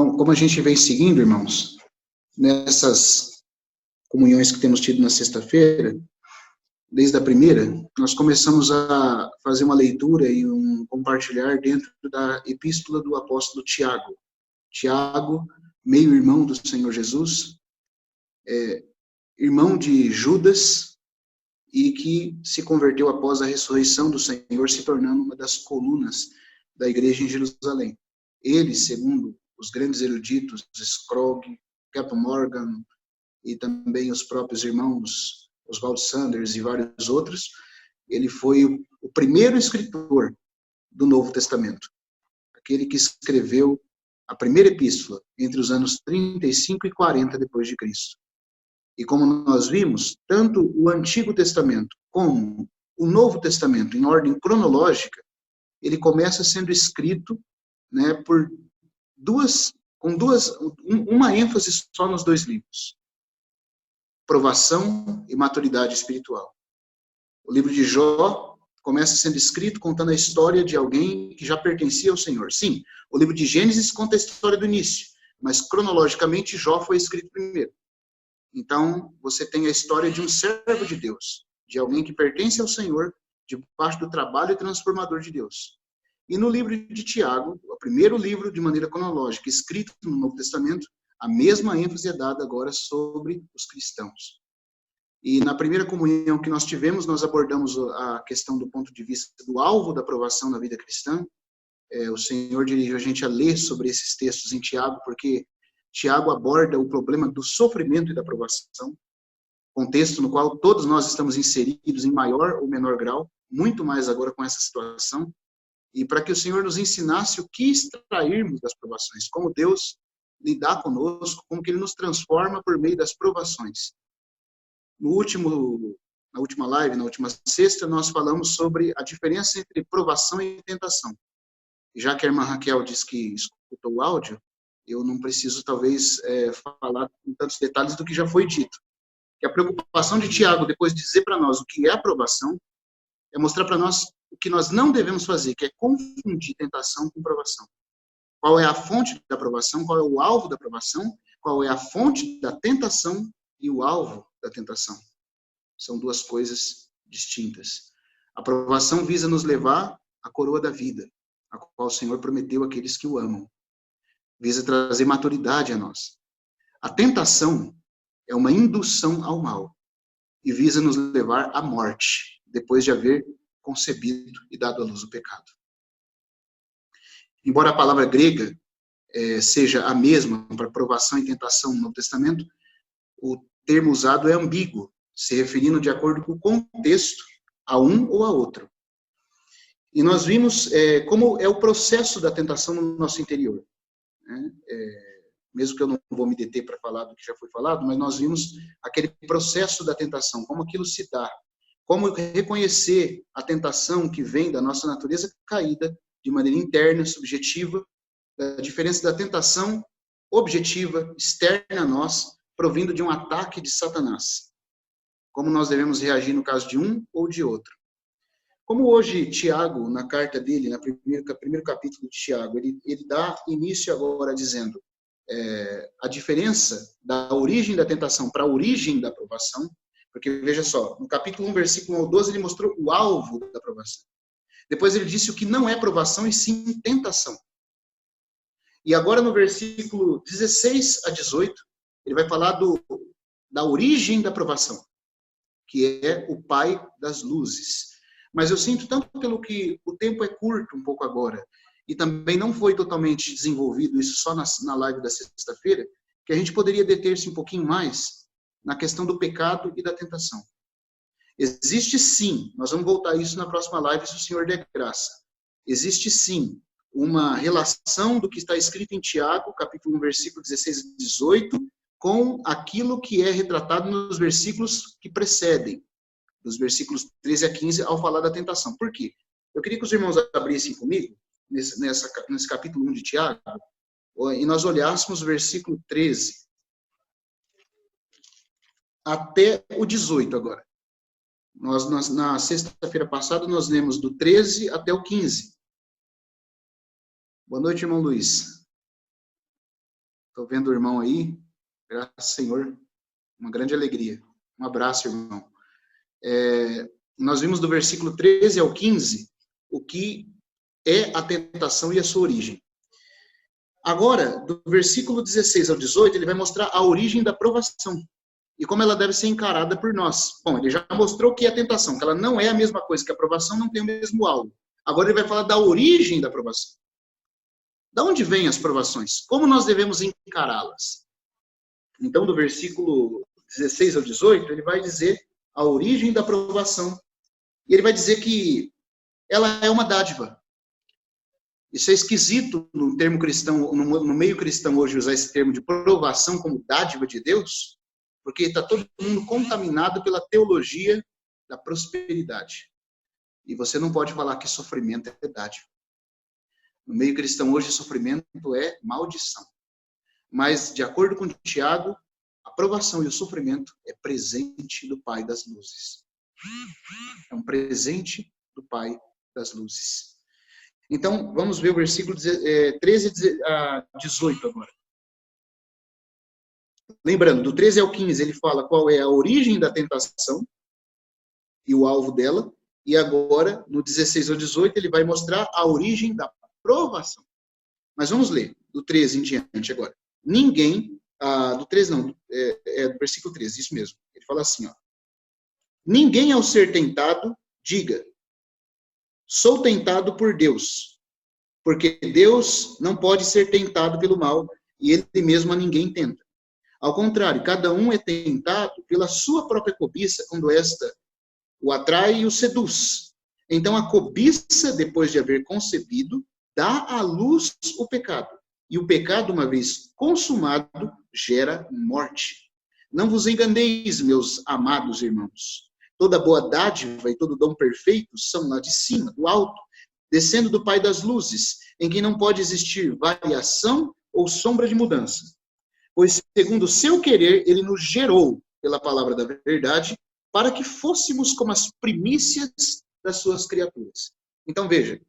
Então, como a gente vem seguindo, irmãos, nessas comunhões que temos tido na sexta-feira, desde a primeira, nós começamos a fazer uma leitura e um compartilhar dentro da epístola do apóstolo Tiago. Tiago, meio-irmão do Senhor Jesus, irmão de Judas, e que se converteu após a ressurreição do Senhor, se tornando uma das colunas da igreja em Jerusalém. Ele, segundo os grandes eruditos, Scroggie, Captain Morgan, e também os próprios irmãos Oswald Sanders e vários outros, ele foi o primeiro escritor do Novo Testamento, aquele que escreveu a primeira epístola entre os anos 35 e 40 depois de Cristo. E como nós vimos, tanto o Antigo Testamento como o Novo Testamento, em ordem cronológica, ele começa sendo escrito, né, uma ênfase só nos dois livros: provação e maturidade espiritual. O livro de Jó começa sendo escrito contando a história de alguém que já pertencia ao Senhor. Sim, o livro de Gênesis conta a história do início, mas cronologicamente Jó foi escrito primeiro. Então, você tem a história de um servo de Deus, de alguém que pertence ao Senhor, debaixo do trabalho transformador de Deus. E no livro de Tiago, o primeiro livro de maneira cronológica, escrito no Novo Testamento, a mesma ênfase é dada agora sobre os cristãos. E na primeira comunhão que nós tivemos, nós abordamos a questão do ponto de vista do alvo da aprovação na vida cristã. O Senhor dirigiu a gente a ler sobre esses textos em Tiago, porque Tiago aborda o problema do sofrimento e da aprovação, contexto no qual todos nós estamos inseridos em maior ou menor grau, muito mais agora com essa situação, e para que o Senhor nos ensinasse o que extrairmos das provações, como Deus lidar conosco, como que Ele nos transforma por meio das provações. Na última live, na última sexta, nós falamos sobre a diferença entre provação e tentação. E já que a irmã Raquel disse que escutou o áudio, eu não preciso, talvez, falar com tantos detalhes do que já foi dito. Que a preocupação de Tiago, depois de dizer para nós o que é aprovação, é mostrar para nós o que nós não devemos fazer, que é confundir tentação com provação. Qual é a fonte da aprovação, qual é o alvo da aprovação, qual é a fonte da tentação e o alvo da tentação. São duas coisas distintas. A aprovação visa nos levar à coroa da vida, a qual o Senhor prometeu àqueles que o amam. Visa trazer maturidade a nós. A tentação é uma indução ao mal e visa nos levar à morte, depois de haver concebido e dado à luz o pecado. Embora a palavra grega seja a mesma para provação e tentação no Novo Testamento, o termo usado é ambíguo, se referindo de acordo com o contexto a um ou a outro. E nós vimos como é o processo da tentação no nosso interior. Mesmo que eu não vou me deter para falar do que já foi falado, mas nós vimos aquele processo da tentação, como aquilo se dá, como reconhecer a tentação que vem da nossa natureza caída, de maneira interna, subjetiva, a diferença da tentação objetiva, externa a nós, provindo de um ataque de Satanás. Como nós devemos reagir no caso de um ou de outro. Como hoje Tiago, na carta dele, no primeiro capítulo de Tiago, ele dá início agora dizendo a diferença da origem da tentação para a origem da aprovação, porque veja só, no capítulo 1, versículo 1 ao 12, ele mostrou o alvo da aprovação. Depois ele disse o que não é provação e sim tentação. E agora no versículo 16 a 18, ele vai falar da origem da aprovação, que é o Pai das luzes. Mas eu sinto, tanto pelo que o tempo é curto um pouco agora, e também não foi totalmente desenvolvido isso só na live da sexta-feira, que a gente poderia deter-se um pouquinho mais na questão do pecado e da tentação. Existe sim, nós vamos voltar a isso na próxima live, se o Senhor der graça. Existe sim uma relação do que está escrito em Tiago, capítulo 1, versículo 16 e 18, com aquilo que é retratado nos versículos que precedem, dos versículos 13 a 15, ao falar da tentação. Por quê? Eu queria que os irmãos abrissem comigo, nesse capítulo 1 de Tiago, e nós olhássemos o versículo 13 até o 18 agora. Nós na sexta-feira passada, nós lemos do 13 até o 15. Boa noite, irmão Luiz. Estou vendo o irmão aí. Graças ao Senhor. Uma grande alegria. Um abraço, irmão. Nós vimos do versículo 13 ao 15 o que é a tentação e a sua origem. Agora, do versículo 16 ao 18, ele vai mostrar a origem da provação e como ela deve ser encarada por nós. Bom, ele já mostrou o que é a tentação, que ela não é a mesma coisa, que a provação não tem o mesmo alvo. Agora ele vai falar da origem da provação. Da onde vêm as provações? Como nós devemos encará-las? Então, do versículo 16 ao 18, ele vai dizer a origem da provação. E ele vai dizer que ela é uma dádiva. Isso é esquisito no termo cristão, no meio cristão hoje, usar esse termo de provação como dádiva de Deus, porque está todo mundo contaminado pela teologia da prosperidade. E você não pode falar que sofrimento é dádiva. No meio cristão hoje, sofrimento é maldição. Mas, de acordo com Tiago, a provação e o sofrimento é presente do Pai das luzes. É um presente do Pai das luzes. Então, vamos ver o versículo 13 a 18 agora. Lembrando, do 13 ao 15, ele fala qual é a origem da tentação e o alvo dela. E agora, no 16 ao 18, ele vai mostrar a origem da provação. Mas vamos ler, do 13 em diante agora. Ninguém, do 13 não, do versículo 13, isso mesmo. Ele fala assim, ó. Ninguém ao ser tentado, diga, sou tentado por Deus, porque Deus não pode ser tentado pelo mal, e ele mesmo a ninguém tenta. Ao contrário, cada um é tentado pela sua própria cobiça, quando esta o atrai e o seduz. Então a cobiça, depois de haver concebido, dá à luz o pecado. E o pecado, uma vez consumado, gera morte. Não vos enganeis, meus amados irmãos. Toda boa dádiva e todo dom perfeito são lá de cima, do alto, descendo do Pai das luzes, em quem não pode existir variação ou sombra de mudança. Pois, segundo o seu querer, ele nos gerou pela palavra da verdade, para que fôssemos como as primícias das suas criaturas. Então, veja,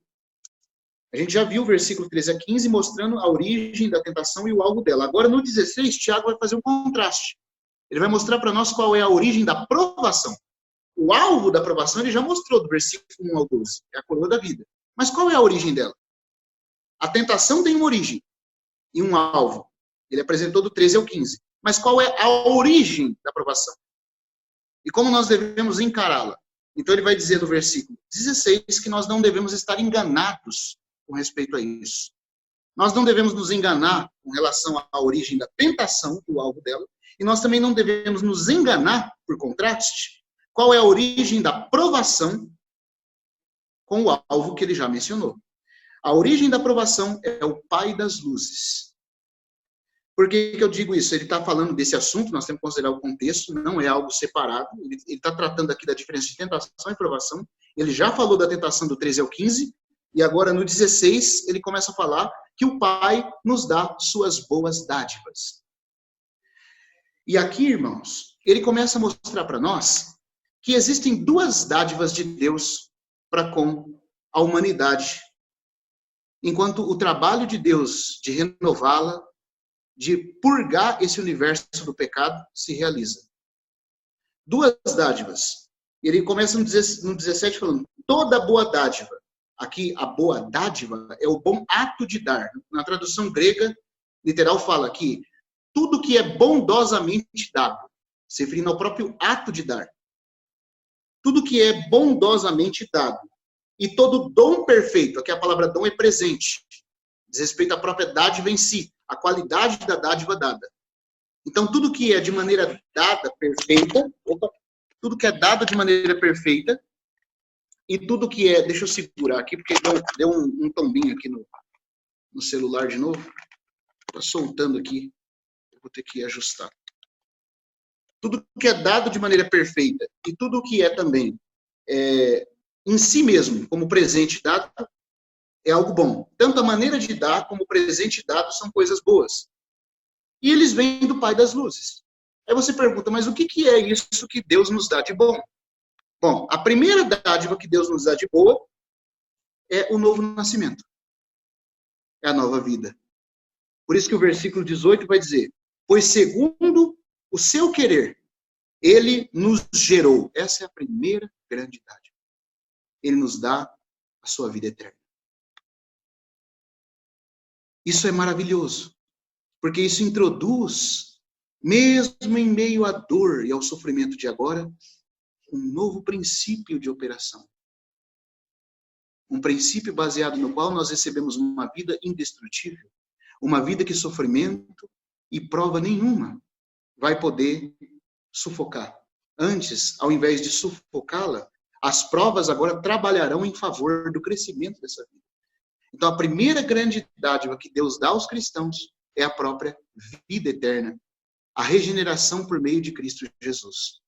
a gente já viu o versículo 13 a 15 mostrando a origem da tentação e o alvo dela. Agora, no 16, Tiago vai fazer um contraste. Ele vai mostrar para nós qual é a origem da provação. O alvo da provação ele já mostrou do versículo 1 ao 12, é a coroa da vida. Mas qual é a origem dela? A tentação tem uma origem e um alvo. Ele apresentou do 13 ao 15. Mas qual é a origem da provação? E como nós devemos encará-la? Então ele vai dizer no versículo 16 que nós não devemos estar enganados com respeito a isso. Nós não devemos nos enganar com relação à origem da tentação, o alvo dela, e nós também não devemos nos enganar, por contraste, qual é a origem da provação com o alvo que ele já mencionou. A origem da provação é o Pai das luzes. Por que eu digo isso? Ele está falando desse assunto, nós temos que considerar o contexto, não é algo separado. Ele está tratando aqui da diferença de tentação e provação. Ele já falou da tentação do 13 ao 15, e agora no 16 ele começa a falar que o Pai nos dá suas boas dádivas. E aqui, irmãos, ele começa a mostrar para nós que existem duas dádivas de Deus para com a humanidade, enquanto o trabalho de Deus de renová-la, de purgar esse universo do pecado, se realiza. Duas dádivas. Ele começa no 17 falando, toda boa dádiva. Aqui, a boa dádiva é o bom ato de dar. Na tradução grega, literal, fala que tudo que é bondosamente dado, se referindo ao próprio ato de dar. Tudo que é bondosamente dado. E todo dom perfeito, aqui a palavra dom é presente, diz respeito à própria dádiva em si, a qualidade da dádiva dada. Então, tudo que é de maneira dada, perfeita, tudo que é dado de maneira perfeita, e tudo que é, deixa eu segurar aqui, porque deu um tombinho aqui no celular de novo, está soltando aqui, eu vou ter que ajustar. Tudo que é dado de maneira perfeita, e tudo que é também em si mesmo, como presente dado, é algo bom. Tanto a maneira de dar como o presente dado são coisas boas. E eles vêm do Pai das luzes. Aí você pergunta, mas o que é isso que Deus nos dá de bom? Bom, a primeira dádiva que Deus nos dá de boa é o novo nascimento. É a nova vida. Por isso que o versículo 18 vai dizer, pois segundo o seu querer, ele nos gerou. Essa é a primeira grande dádiva. Ele nos dá a sua vida eterna. Isso é maravilhoso, porque isso introduz, mesmo em meio à dor e ao sofrimento de agora, um novo princípio de operação. Um princípio baseado no qual nós recebemos uma vida indestrutível, uma vida que sofrimento e prova nenhuma vai poder sufocar. Antes, ao invés de sufocá-la, as provas agora trabalharão em favor do crescimento dessa vida. Então, a primeira grande dádiva que Deus dá aos cristãos é a própria vida eterna, a regeneração por meio de Cristo Jesus.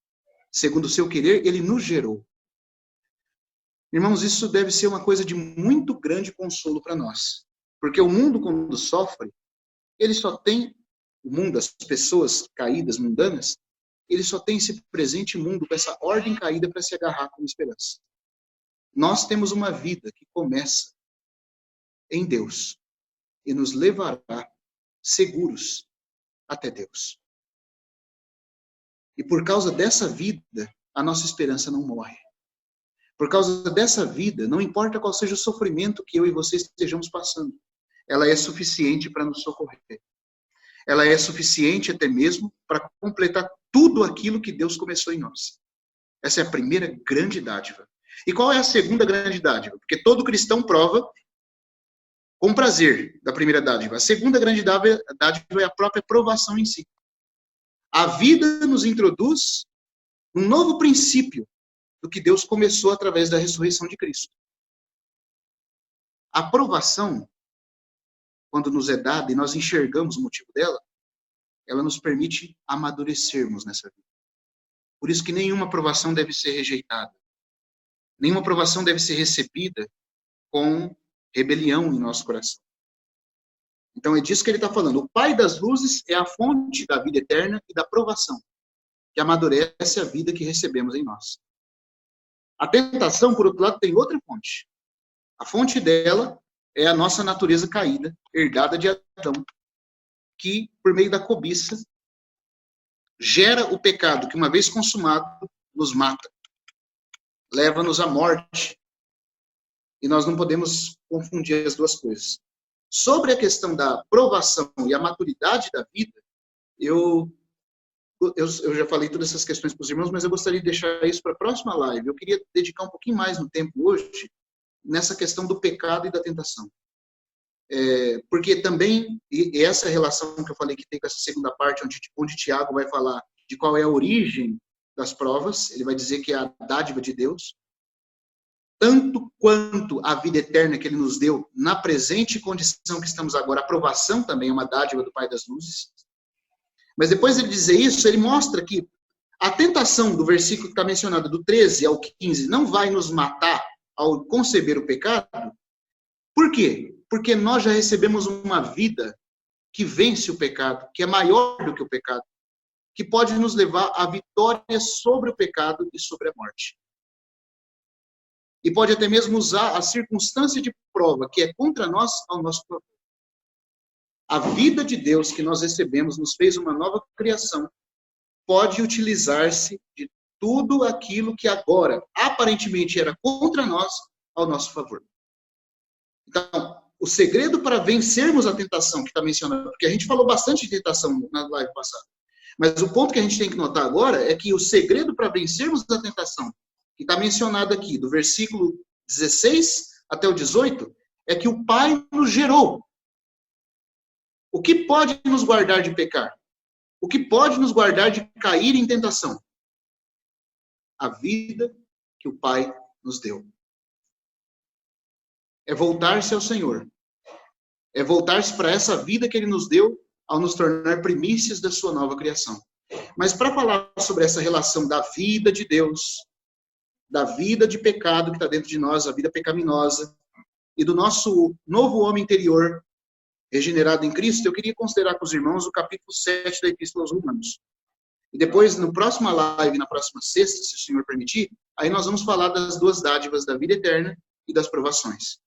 Segundo o seu querer, ele nos gerou. Irmãos, isso deve ser uma coisa de muito grande consolo para nós. Porque o mundo, quando sofre, ele só tem, o mundo, as pessoas caídas, mundanas, ele só tem esse presente mundo com essa ordem caída para se agarrar com esperança. Nós temos uma vida que começa em Deus e nos levará seguros até Deus. E por causa dessa vida, a nossa esperança não morre. Por causa dessa vida, não importa qual seja o sofrimento que eu e você estejamos passando, ela é suficiente para nos socorrer. Ela é suficiente até mesmo para completar tudo aquilo que Deus começou em nós. Essa é a primeira grande dádiva. E qual é a segunda grande dádiva? Porque todo cristão prova com prazer da primeira dádiva. A segunda grande dádiva é a própria provação em si. A vida nos introduz um novo princípio do que Deus começou através da ressurreição de Cristo. A provação, quando nos é dada e nós enxergamos o motivo dela, ela nos permite amadurecermos nessa vida. Por isso que nenhuma provação deve ser rejeitada. Nenhuma provação deve ser recebida com rebelião em nosso coração. Então é disso que ele está falando. O Pai das luzes é a fonte da vida eterna e da provação, que amadurece a vida que recebemos em nós. A tentação, por outro lado, tem outra fonte. A fonte dela é a nossa natureza caída, herdada de Adão, que, por meio da cobiça, gera o pecado que, uma vez consumado, nos mata. Leva-nos à morte. E nós não podemos confundir as duas coisas. Sobre a questão da provação e a maturidade da vida, eu já falei todas essas questões para os irmãos, mas eu gostaria de deixar isso para a próxima live. Eu queria dedicar um pouquinho mais no tempo hoje nessa questão do pecado e da tentação. Porque também, e essa relação que eu falei que tem com essa segunda parte, onde Tiago vai falar de qual é a origem das provas, ele vai dizer que é a dádiva de Deus, tanto quanto a vida eterna que ele nos deu na presente condição que estamos agora, a aprovação também é uma dádiva do Pai das luzes. Mas depois de ele dizer isso, ele mostra que a tentação do versículo que está mencionado, do 13 ao 15, não vai nos matar ao conceber o pecado. Por quê? Porque nós já recebemos uma vida que vence o pecado, que é maior do que o pecado, que pode nos levar à vitória sobre o pecado e sobre a morte. E pode até mesmo usar a circunstância de prova, que é contra nós, ao nosso favor. A vida de Deus que nós recebemos nos fez uma nova criação, pode utilizar-se de tudo aquilo que agora, aparentemente, era contra nós, ao nosso favor. Então, o segredo para vencermos a tentação que está mencionando, porque a gente falou bastante de tentação na live passada, mas o ponto que a gente tem que notar agora é que o segredo para vencermos a tentação, que está mencionado aqui, do versículo 16 até o 18, é que o Pai nos gerou. O que pode nos guardar de pecar? O que pode nos guardar de cair em tentação? A vida que o Pai nos deu. É voltar-se ao Senhor. É voltar-se para essa vida que Ele nos deu ao nos tornar primícias da sua nova criação. Mas para falar sobre essa relação da vida de Deus, da vida de pecado que está dentro de nós, a vida pecaminosa, e do nosso novo homem interior, regenerado em Cristo, eu queria considerar com os irmãos o capítulo 7 da Epístola aos Romanos. E depois, no próxima live, na próxima sexta, se o Senhor permitir, aí nós vamos falar das duas dádivas da vida eterna e das provações.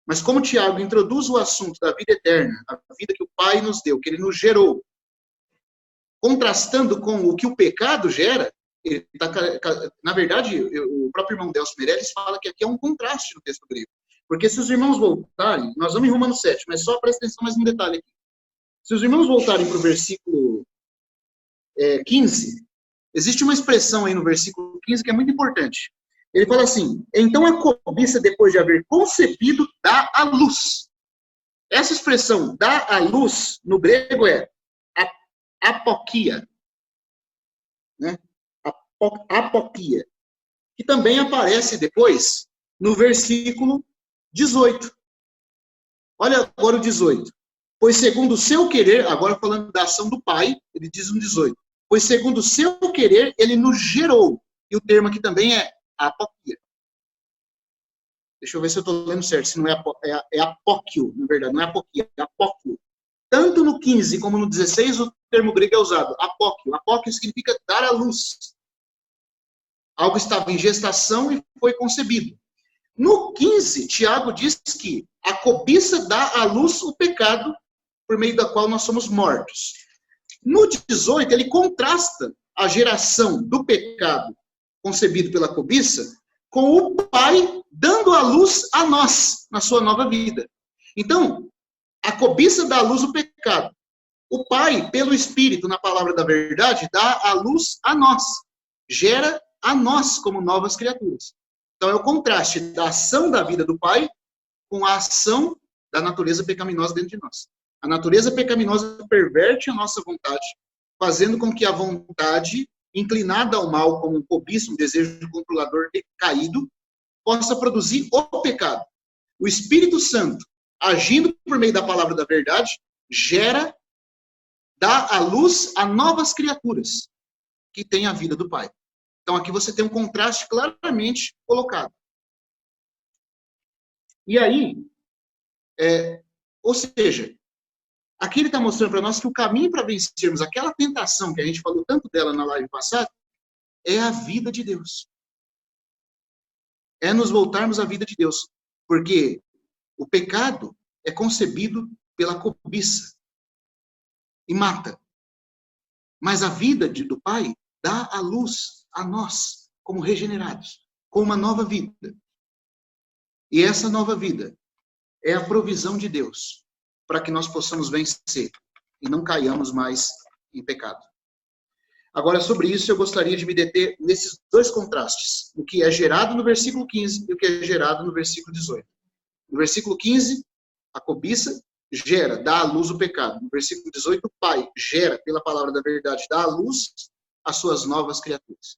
Mas como Tiago introduz o assunto da vida eterna, a vida que o Pai nos deu, que ele nos gerou, contrastando com o que o pecado gera, na verdade, o próprio irmão Delcio Meirelles fala que aqui é um contraste no texto grego. Porque se os irmãos voltarem, nós vamos em Romanos 7, mas só presta atenção mais um detalhe aqui. Se os irmãos voltarem para o versículo 15, existe uma expressão aí no versículo 15 que é muito importante. Ele fala assim: então a cobiça, depois de haver concebido, dá à luz. Essa expressão, dá à luz, no grego é apokia. Né? Apokia. Que também aparece depois no versículo 18. Olha agora o 18. Pois segundo o seu querer, agora falando da ação do Pai, ele diz no 18. Pois segundo o seu querer, ele nos gerou. E o termo aqui também é apokia. Deixa eu ver se eu estou lendo certo, se não é apóquio, na verdade, não é apoquia, é apóquio. Tanto no 15 como no 16, o termo grego é usado, apóquio. Apóquio significa dar à luz. Algo estava em gestação e foi concebido. No 15, Tiago diz que a cobiça dá à luz o pecado, por meio da qual nós somos mortos. No 18, ele contrasta a geração do pecado concebido pela cobiça com o Pai dando à luz a nós, na sua nova vida. Então, a cobiça dá à luz o pecado. O Pai, pelo Espírito, na palavra da verdade, dá à luz a nós. Gera a nós como novas criaturas. Então, é o contraste da ação da vida do Pai com a ação da natureza pecaminosa dentro de nós. A natureza pecaminosa perverte a nossa vontade, fazendo com que a vontade, inclinada ao mal, como um cobiça, um desejo controlador decaído, possa produzir o pecado. O Espírito Santo, agindo por meio da palavra da verdade, dá à luz a novas criaturas que têm a vida do Pai. Então, aqui você tem um contraste claramente colocado. E aí, ou seja, aqui ele está mostrando para nós que o caminho para vencermos aquela tentação que a gente falou tanto dela na live passada é a vida de Deus. É nos voltarmos à vida de Deus. Porque o pecado é concebido pela cobiça e mata. Mas a vida do Pai dá a luz a nós, como regenerados, com uma nova vida. E essa nova vida é a provisão de Deus para que nós possamos vencer e não caiamos mais em pecado. Agora, sobre isso, eu gostaria de me deter nesses dois contrastes, o que é gerado no versículo 15 e o que é gerado no versículo 18. No versículo 15, a cobiça dá à luz o pecado. No versículo 18, o Pai gera, pela palavra da verdade, dá à luz as suas novas criaturas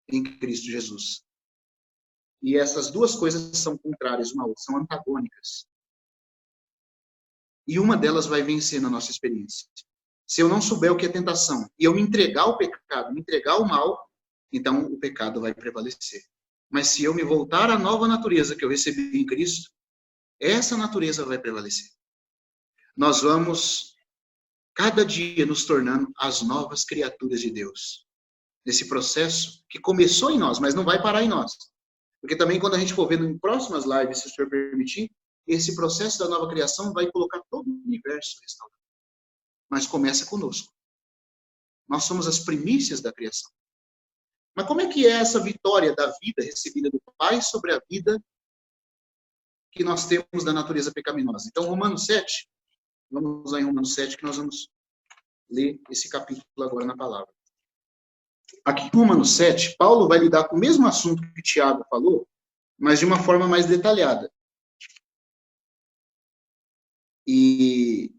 em Cristo Jesus. E essas duas coisas são contrárias uma à outra, são antagônicas. E uma delas vai vencer na nossa experiência. Se eu não souber o que é tentação e eu me entregar ao pecado, me entregar ao mal, então o pecado vai prevalecer. Mas se eu me voltar à nova natureza que eu recebi em Cristo, essa natureza vai prevalecer. Nós vamos, cada dia, nos tornando as novas criaturas de Deus. Nesse processo que começou em nós, mas não vai parar em nós. Porque também quando a gente for vendo em próximas lives, se o Senhor permitir, esse processo da nova criação vai colocar todo o universo restaurado. Mas começa conosco. Nós somos as primícias da criação. Mas como é que é essa vitória da vida recebida do Pai sobre a vida que nós temos da natureza pecaminosa? Então, Romanos 7, vamos lá em Romanos 7, que nós vamos ler esse capítulo agora na palavra. Aqui em Romanos 7, Paulo vai lidar com o mesmo assunto que Tiago falou, mas de uma forma mais detalhada. E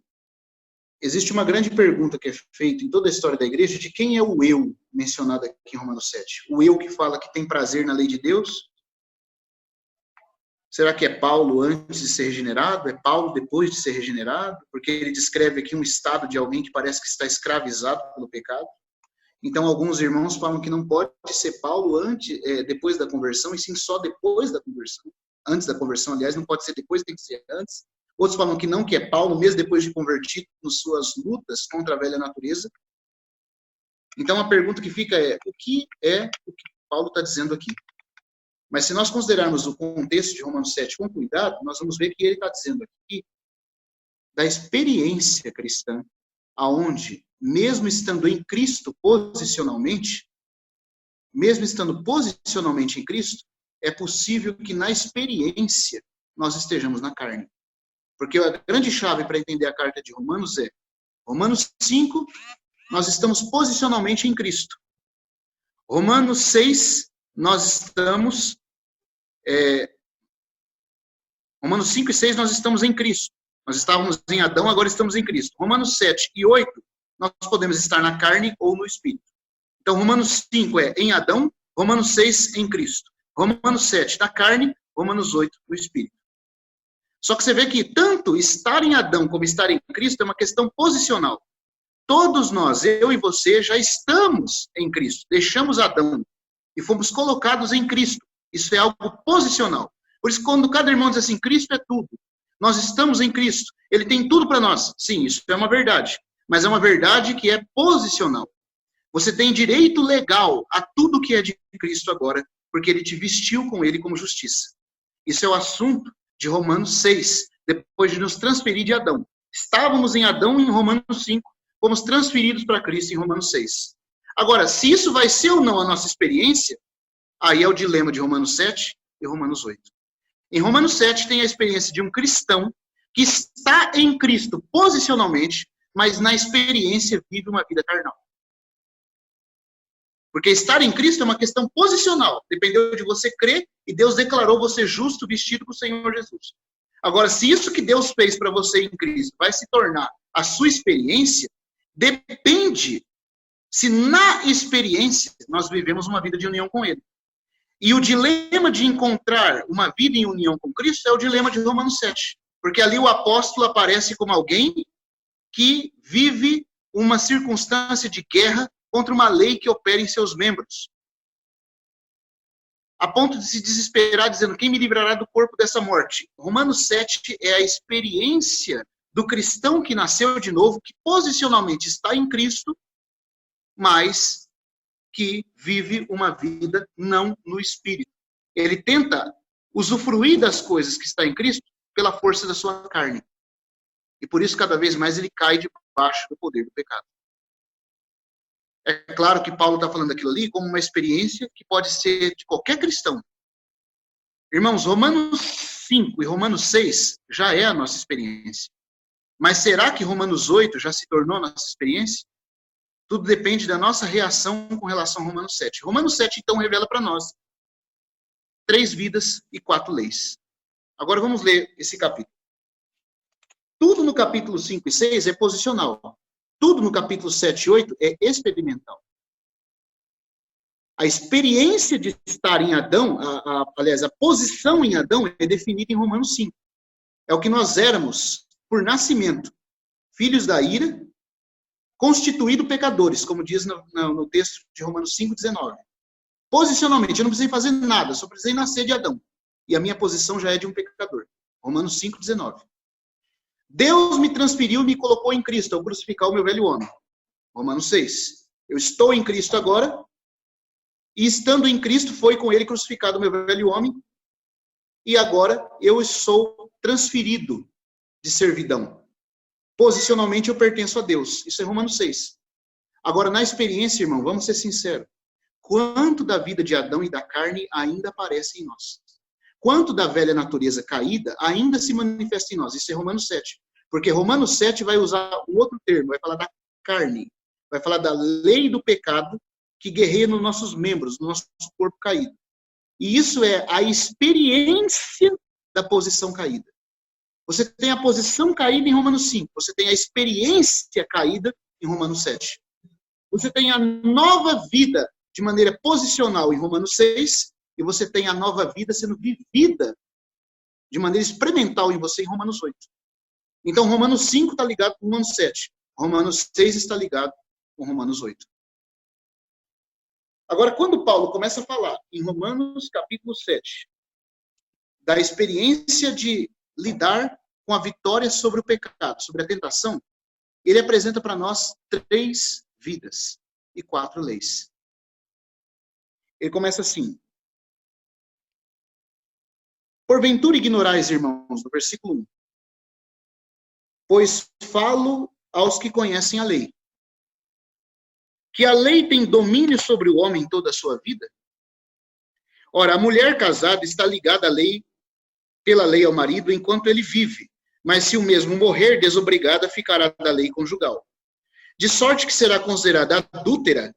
existe uma grande pergunta que é feita em toda a história da igreja de quem é o eu mencionado aqui em Romanos 7. O eu que fala que tem prazer na lei de Deus? Será que é Paulo antes de ser regenerado? É Paulo depois de ser regenerado? Porque ele descreve aqui um estado de alguém que parece que está escravizado pelo pecado. Então, alguns irmãos falam que não pode ser Paulo depois da conversão, e sim só depois da conversão. Antes da conversão, aliás, não pode ser depois, tem que ser antes. Outros falam que não, que é Paulo, mesmo depois de convertido, nas suas lutas contra a velha natureza. Então, a pergunta que fica é, o que Paulo está dizendo aqui? Mas se nós considerarmos o contexto de Romanos 7 com cuidado, nós vamos ver que ele está dizendo aqui da experiência cristã, aonde, mesmo estando em Cristo posicionalmente, mesmo estando posicionalmente em Cristo, é possível que na experiência nós estejamos na carne. Porque a grande chave para entender a carta de Romanos é, Romanos 5, nós estamos posicionalmente em Cristo. Romanos 6, nós estamos... Romanos 5 e 6, nós estamos em Cristo. Nós estávamos em Adão, agora estamos em Cristo. Romanos 7 e 8, nós podemos estar na carne ou no Espírito. Então, Romanos 5 é em Adão, Romanos 6 em Cristo. Romanos 7 na carne, Romanos 8 no Espírito. Só que você vê que tanto estar em Adão como estar em Cristo é uma questão posicional. Todos nós, eu e você, já estamos em Cristo. Deixamos Adão e fomos colocados em Cristo. Isso é algo posicional. Por isso, quando cada irmão diz assim, Cristo é tudo, nós estamos em Cristo, ele tem tudo para nós. Sim, isso é uma verdade. Mas é uma verdade que é posicional. Você tem direito legal a tudo que é de Cristo agora, porque ele te vestiu com ele como justiça. Isso é o assunto de Romanos 6, depois de nos transferir de Adão. Estávamos em Adão em Romanos 5, fomos transferidos para Cristo em Romanos 6. Agora, se isso vai ser ou não a nossa experiência, aí é o dilema de Romanos 7 e Romanos 8. Em Romanos 7 tem a experiência de um cristão que está em Cristo posicionalmente, mas na experiência vive uma vida carnal. Porque estar em Cristo é uma questão posicional. Dependeu de você crer e Deus declarou você justo, vestido com o Senhor Jesus. Agora, se isso que Deus fez para você em Cristo vai se tornar a sua experiência, depende se na experiência nós vivemos uma vida de união com Ele. E o dilema de encontrar uma vida em união com Cristo é o dilema de Romanos 7. Porque ali o apóstolo aparece como alguém que vive uma circunstância de guerra contra uma lei que opera em seus membros. A ponto de se desesperar, dizendo, quem me livrará do corpo dessa morte? Romanos 7 é a experiência do cristão que nasceu de novo, que posicionalmente está em Cristo, mas que vive uma vida não no Espírito. Ele tenta usufruir das coisas que está em Cristo pela força da sua carne. E por isso, cada vez mais, ele cai debaixo do poder do pecado. É claro que Paulo está falando aquilo ali como uma experiência que pode ser de qualquer cristão. Irmãos, Romanos 5 e Romanos 6 já é a nossa experiência. Mas será que Romanos 8 já se tornou a nossa experiência? Tudo depende da nossa reação com relação a Romanos 7. Romanos 7, então, revela para nós 3 vidas e 4 leis. Agora vamos ler esse capítulo. Tudo no capítulo 5 e 6 é posicional. Tudo no capítulo 7 e 8 é experimental. A experiência de estar em Adão, aliás, a posição em Adão é definida em Romanos 5. É o que nós éramos por nascimento. Filhos da ira, constituídos pecadores, como diz no texto de Romanos 5, 19. Posicionalmente, eu não precisei fazer nada, só precisei nascer de Adão. E a minha posição já é de um pecador. Romanos 5, 19. Deus me transferiu e me colocou em Cristo, ao crucificar o meu velho homem. Romanos 6. Eu estou em Cristo agora, e estando em Cristo, foi com ele crucificado o meu velho homem, e agora eu sou transferido de servidão. Posicionalmente eu pertenço a Deus. Isso é Romanos 6. Agora, na experiência, irmão, vamos ser sinceros. Quanto da vida de Adão e da carne ainda aparece em nós? Quanto da velha natureza caída ainda se manifesta em nós? Isso é Romanos 7. Porque Romanos 7 vai usar um outro termo, vai falar da carne. Vai falar da lei do pecado que guerreia nos nossos membros, no nosso corpo caído. E isso é a experiência da posição caída. Você tem a posição caída em Romanos 5. Você tem a experiência caída em Romanos 7. Você tem a nova vida de maneira posicional em Romanos 6. E você tem a nova vida sendo vivida de maneira experimental em você em Romanos 8. Então, Romanos 5 está ligado com Romanos 7. Romanos 6 está ligado com Romanos 8. Agora, quando Paulo começa a falar em Romanos capítulo 7, da experiência de lidar com a vitória sobre o pecado, sobre a tentação, ele apresenta para nós 3 vidas e 4 leis. Ele começa assim. Porventura ignorais, irmãos, no versículo 1, pois falo aos que conhecem a lei, que a lei tem domínio sobre o homem toda a sua vida? Ora, a mulher casada está ligada à lei, pela lei ao marido, enquanto ele vive, mas se o mesmo morrer, desobrigada ficará da lei conjugal. De sorte que será considerada adúltera,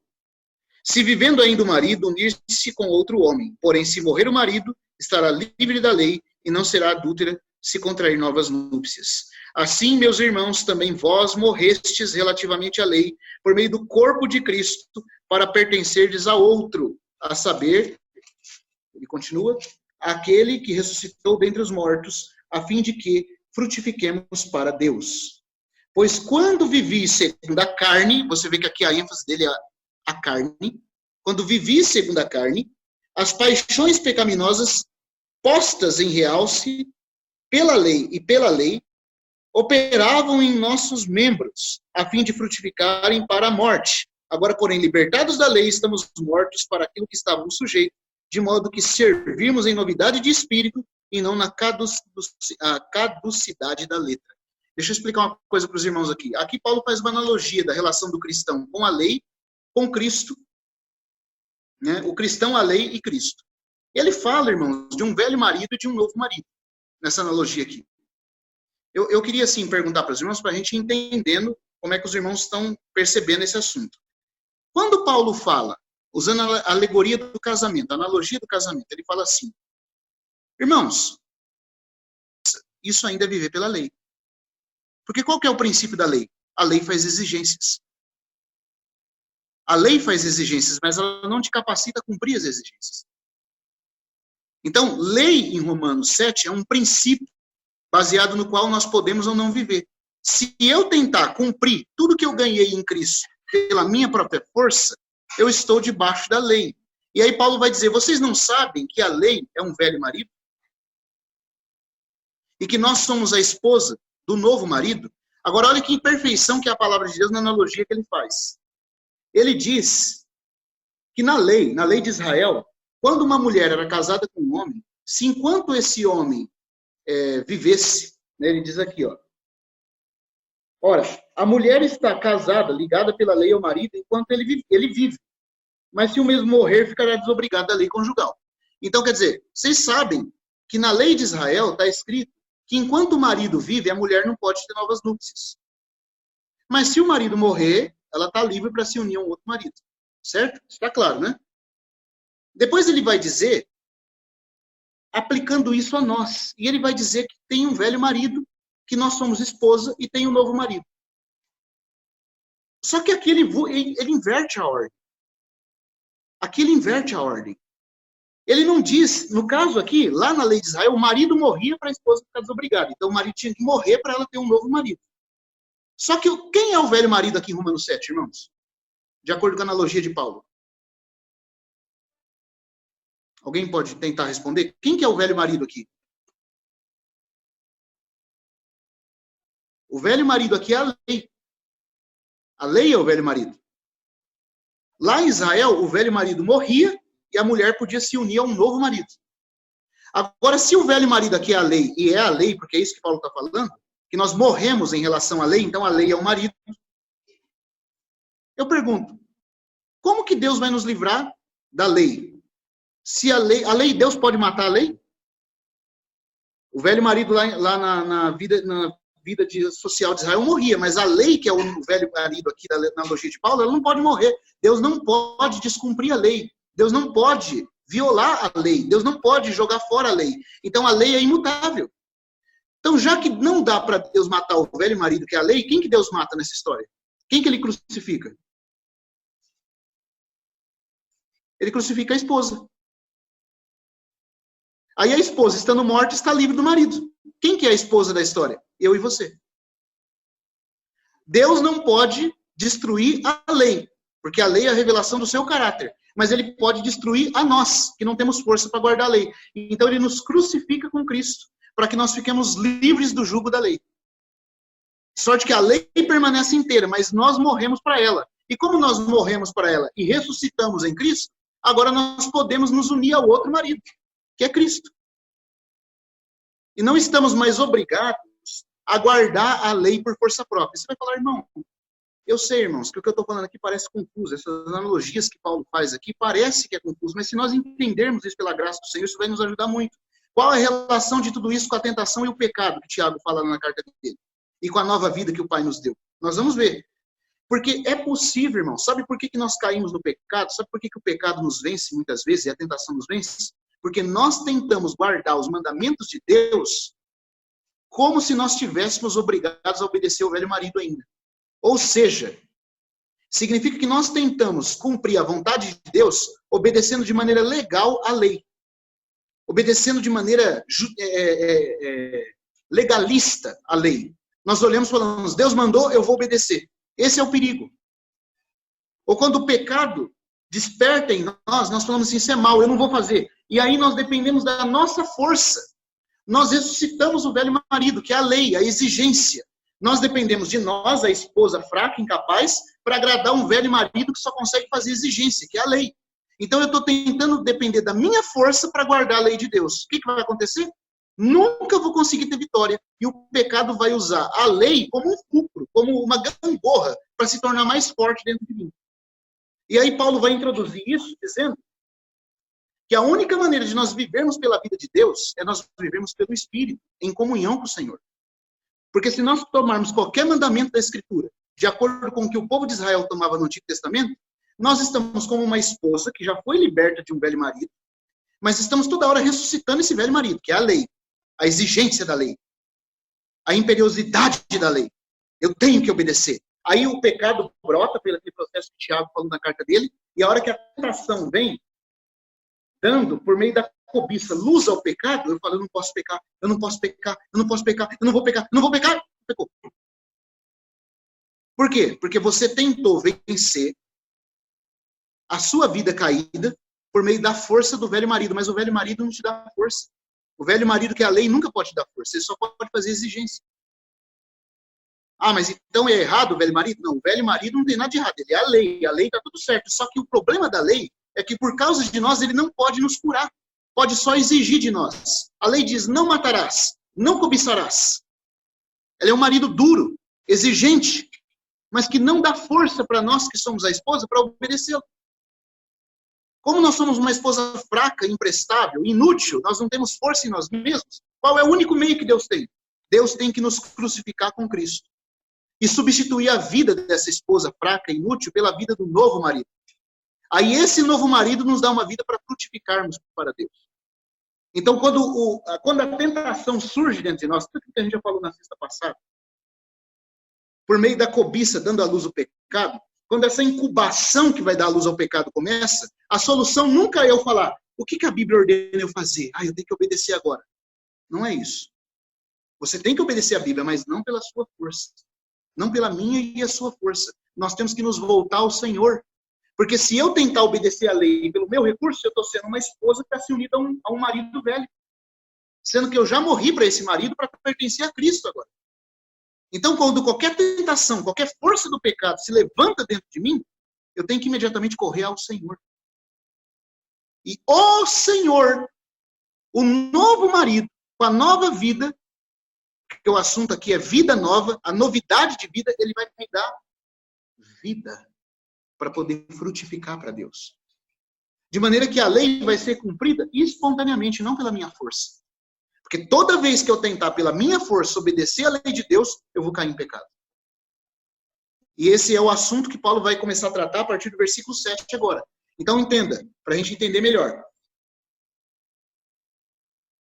se vivendo ainda o marido, unir-se com outro homem. Porém, se morrer o marido, estará livre da lei e não será adúltera se contrair novas núpcias. Assim, meus irmãos, também vós morrestes relativamente à lei, por meio do corpo de Cristo, para pertencerdes a outro, a saber, ele continua, aquele que ressuscitou dentre os mortos, a fim de que frutifiquemos para Deus. Pois quando vivi segundo a carne, você vê que aqui a ênfase dele é a carne, quando vivi segundo a carne, as paixões pecaminosas postas em realce pela lei e pela lei, operavam em nossos membros, a fim de frutificarem para a morte. Agora, porém, libertados da lei, estamos mortos para aquilo que estávamos sujeitos, de modo que servimos em novidade de espírito e não na caducidade da letra. Deixa eu explicar uma coisa para os irmãos aqui. Aqui Paulo faz uma analogia da relação do cristão com a lei, com Cristo, né? O cristão, a lei e Cristo. Ele fala, irmãos, de um velho marido e de um novo marido, nessa analogia aqui. Eu queria, assim, perguntar para os irmãos, para a gente ir entendendo como é que os irmãos estão percebendo esse assunto. Quando Paulo fala, usando a alegoria do casamento, a analogia do casamento, ele fala assim, irmãos, isso ainda é viver pela lei. Porque qual que é o princípio da lei? A lei faz exigências. A lei faz exigências, mas ela não te capacita a cumprir as exigências. Então, lei em Romanos 7 é um princípio baseado no qual nós podemos ou não viver. Se eu tentar cumprir tudo que eu ganhei em Cristo pela minha própria força, eu estou debaixo da lei. E aí Paulo vai dizer, vocês não sabem que a lei é um velho marido? E que nós somos a esposa do novo marido? Agora, olha que imperfeição que é a palavra de Deus na analogia que ele faz. Ele diz que na lei de Israel, quando uma mulher era casada com um homem, se enquanto esse homem vivesse, né, ele diz aqui, ó, ora, a mulher está casada, ligada pela lei ao marido, enquanto ele vive. Mas se o mesmo morrer, ficará desobrigado da lei conjugal. Então, quer dizer, vocês sabem que na lei de Israel está escrito que enquanto o marido vive, a mulher não pode ter novas núpcias. Mas se o marido morrer, ela está livre para se unir a um outro marido. Certo? Está claro, né? Depois ele vai dizer, aplicando isso a nós, e ele vai dizer que tem um velho marido, que nós somos esposa, e tem um novo marido. Só que aqui ele inverte a ordem. Aqui ele inverte a ordem. Ele não diz, no caso aqui, lá na lei de Israel, o marido morria para a esposa ficar desobrigada. Então o marido tinha que morrer para ela ter um novo marido. Só que quem é o velho marido aqui em Romanos 7, irmãos? De acordo com a analogia de Paulo. Alguém pode tentar responder? Quem que é o velho marido aqui? O velho marido aqui é a lei. A lei é o velho marido. Lá em Israel, o velho marido morria e a mulher podia se unir a um novo marido. Agora, se o velho marido aqui é a lei, e é a lei, porque é isso que Paulo está falando, que nós morremos em relação à lei, então a lei é o marido. Eu pergunto, como que Deus vai nos livrar da lei? Se a lei, Deus pode matar a lei? O velho marido lá na vida social de Israel morria, mas a lei, que é o velho marido aqui da analogia de Paulo, ela não pode morrer. Deus não pode descumprir a lei. Deus não pode violar a lei. Deus não pode jogar fora a lei. Então a lei é imutável. Então, já que não dá para Deus matar o velho marido, que é a lei, quem que Deus mata nessa história? Quem que ele crucifica? Ele crucifica a esposa. Aí a esposa, estando morta, está livre do marido. Quem que é a esposa da história? Eu e você. Deus não pode destruir a lei, porque a lei é a revelação do seu caráter. Mas ele pode destruir a nós, que não temos força para guardar a lei. Então ele nos crucifica com Cristo, para que nós fiquemos livres do jugo da lei. Sorte que a lei permanece inteira, mas nós morremos para ela. E como nós morremos para ela e ressuscitamos em Cristo, agora nós podemos nos unir ao outro marido, que é Cristo. E não estamos mais obrigados a guardar a lei por força própria. Você vai falar, irmão, eu sei, irmãos, que o que eu estou falando aqui parece confuso. Essas analogias que Paulo faz aqui parece que é confuso, mas se nós entendermos isso pela graça do Senhor, isso vai nos ajudar muito. Qual é a relação de tudo isso com a tentação e o pecado que Tiago fala na carta dele? E com a nova vida que o Pai nos deu? Nós vamos ver. Porque é possível, irmão. Sabe por que nós caímos no pecado? Sabe por que o pecado nos vence muitas vezes e a tentação nos vence? Porque nós tentamos guardar os mandamentos de Deus como se nós estivéssemos obrigados a obedecer ao velho marido ainda. Ou seja, significa que nós tentamos cumprir a vontade de Deus obedecendo de maneira legal a lei. Obedecendo de maneira legalista a lei. Nós olhamos e falamos, Deus mandou, eu vou obedecer. Esse é o perigo. Ou quando o pecado desperta em nós falamos assim, isso é mal, eu não vou fazer. E aí nós dependemos da nossa força. Nós ressuscitamos o velho marido, que é a lei, a exigência. Nós dependemos de nós, a esposa fraca, incapaz, para agradar um velho marido que só consegue fazer exigência, que é a lei. Então eu estou tentando depender da minha força para guardar a lei de Deus. O que vai acontecer? Nunca vou conseguir ter vitória. E o pecado vai usar a lei como um fulcro, como uma gangorra, para se tornar mais forte dentro de mim. E aí Paulo vai introduzir isso, dizendo que a única maneira de nós vivermos pela vida de Deus é nós vivermos pelo Espírito, em comunhão com o Senhor. Porque se nós tomarmos qualquer mandamento da Escritura, de acordo com o que o povo de Israel tomava no Antigo Testamento, nós estamos como uma esposa que já foi liberta de um velho marido, mas estamos toda hora ressuscitando esse velho marido, que é a lei, a exigência da lei, a imperiosidade da lei. Eu tenho que obedecer. Aí o pecado brota pelo processo que Tiago falou na carta dele, e a hora que a tentação vem, dando, por meio da cobiça, luz ao pecado, eu falo, eu não posso pecar, eu não posso pecar, eu não posso pecar, eu não vou pecar, eu não vou pecar. Pecou. Por quê? Porque você tentou vencer a sua vida caída por meio da força do velho marido, mas o velho marido não te dá força. O velho marido, que é a lei, nunca pode te dar força, ele só pode fazer exigência. Ah, mas então é errado o velho marido? Não, o velho marido não tem nada de errado, ele é a lei está tudo certo. Só que o problema da lei é que por causa de nós ele não pode nos curar, pode só exigir de nós. A lei diz, não matarás, não cobiçarás. Ela é um marido duro, exigente, mas que não dá força para nós que somos a esposa para obedecê-lo. Como nós somos uma esposa fraca, imprestável, inútil, nós não temos força em nós mesmos, qual é o único meio que Deus tem? Deus tem que nos crucificar com Cristo. E substituir a vida dessa esposa fraca e inútil pela vida do novo marido. Aí esse novo marido nos dá uma vida para frutificarmos para Deus. Então, quando a tentação surge dentro de nós, tudo que a gente já falou na sexta passada, por meio da cobiça, dando à luz o pecado, quando essa incubação que vai dar à luz ao pecado começa, a solução nunca é eu falar, o que a Bíblia ordena eu fazer? Eu tenho que obedecer agora. Não é isso. Você tem que obedecer a Bíblia, mas não pela sua força. Não pela minha e a sua força. Nós temos que nos voltar ao Senhor. Porque se eu tentar obedecer a lei pelo meu recurso, eu estou sendo uma esposa que está se unida a um marido velho. Sendo que eu já morri para esse marido para pertencer a Cristo agora. Então, quando qualquer tentação, qualquer força do pecado se levanta dentro de mim, eu tenho que imediatamente correr ao Senhor. E o Senhor, o novo marido, com a nova vida, porque o assunto aqui é vida nova, a novidade de vida, ele vai me dar vida para poder frutificar para Deus. De maneira que a lei vai ser cumprida espontaneamente, não pela minha força. Porque toda vez que eu tentar pela minha força obedecer à lei de Deus, eu vou cair em pecado. E esse é o assunto que Paulo vai começar a tratar a partir do versículo 7 agora. Então entenda, para a gente entender melhor.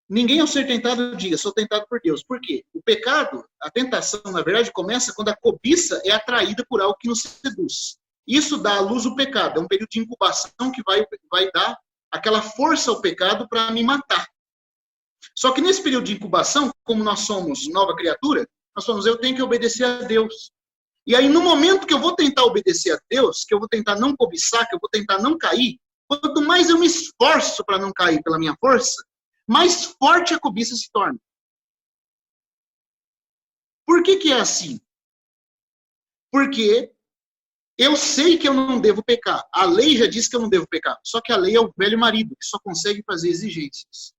Ninguém ao ser tentado diga, sou tentado por Deus. Por quê? O pecado, a tentação, na verdade, começa quando a cobiça é atraída por algo que nos seduz. Isso dá à luz o pecado. É um período de incubação que vai dar aquela força ao pecado para me matar. Só que nesse período de incubação, como nós somos nova criatura, nós falamos, eu tenho que obedecer a Deus. E aí, no momento que eu vou tentar obedecer a Deus, que eu vou tentar não cobiçar, que eu vou tentar não cair, quanto mais eu me esforço para não cair pela minha força, mais forte a cobiça se torna. Por que é assim? Porque eu sei que eu não devo pecar. A lei já diz que eu não devo pecar. Só que a lei é o velho marido, que só consegue fazer exigências.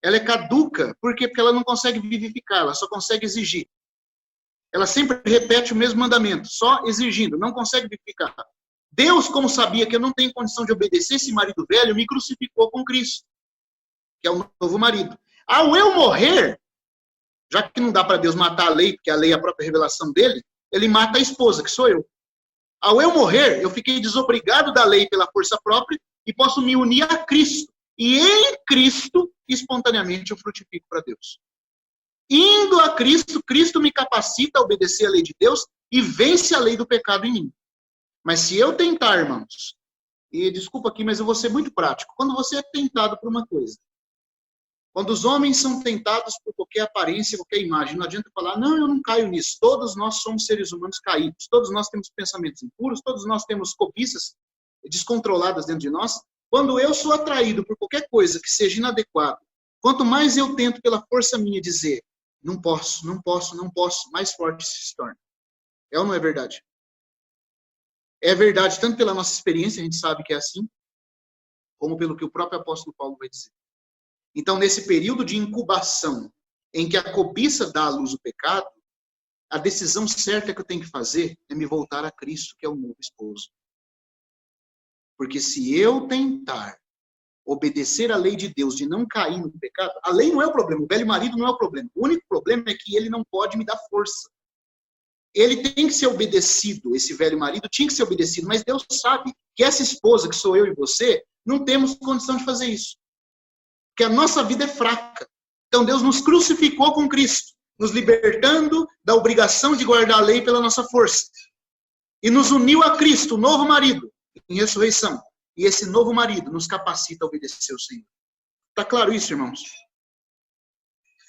Ela é caduca, por quê? Porque ela não consegue vivificar, ela só consegue exigir. Ela sempre repete o mesmo mandamento, só exigindo, não consegue vivificar. Deus, como sabia que eu não tenho condição de obedecer esse marido velho, me crucificou com Cristo, que é o novo marido. Ao eu morrer, já que não dá para Deus matar a lei, porque a lei é a própria revelação dele, ele mata a esposa, que sou eu. Ao eu morrer, eu fiquei desobrigado da lei pela força própria e posso me unir a Cristo. E em Cristo, espontaneamente, eu frutifico para Deus. Indo a Cristo, Cristo me capacita a obedecer a lei de Deus e vence a lei do pecado em mim. Mas se eu tentar, irmãos, e desculpa aqui, mas eu vou ser muito prático, quando você é tentado por uma coisa, quando os homens são tentados por qualquer aparência, qualquer imagem, não adianta falar, não, eu não caio nisso, todos nós somos seres humanos caídos, todos nós temos pensamentos impuros, todos nós temos cobiças descontroladas dentro de nós. Quando eu sou atraído por qualquer coisa que seja inadequada, quanto mais eu tento pela força minha dizer, não posso, não posso, não posso, mais forte se torna. É ou não é verdade? É verdade, tanto pela nossa experiência, a gente sabe que é assim, como pelo que o próprio apóstolo Paulo vai dizer. Então, nesse período de incubação, em que a cobiça dá à luz o pecado, a decisão certa que eu tenho que fazer é me voltar a Cristo, que é o novo esposo. Porque se eu tentar obedecer à lei de Deus, de não cair no pecado, a lei não é o problema, o velho marido não é o problema. O único problema é que ele não pode me dar força. Ele tem que ser obedecido, esse velho marido tinha que ser obedecido, mas Deus sabe que essa esposa, que sou eu e você, não temos condição de fazer isso. Porque a nossa vida é fraca. Então Deus nos crucificou com Cristo, nos libertando da obrigação de guardar a lei pela nossa força. E nos uniu a Cristo, o novo marido, em ressurreição. E esse novo marido nos capacita a obedecer ao Senhor. Está claro isso, irmãos?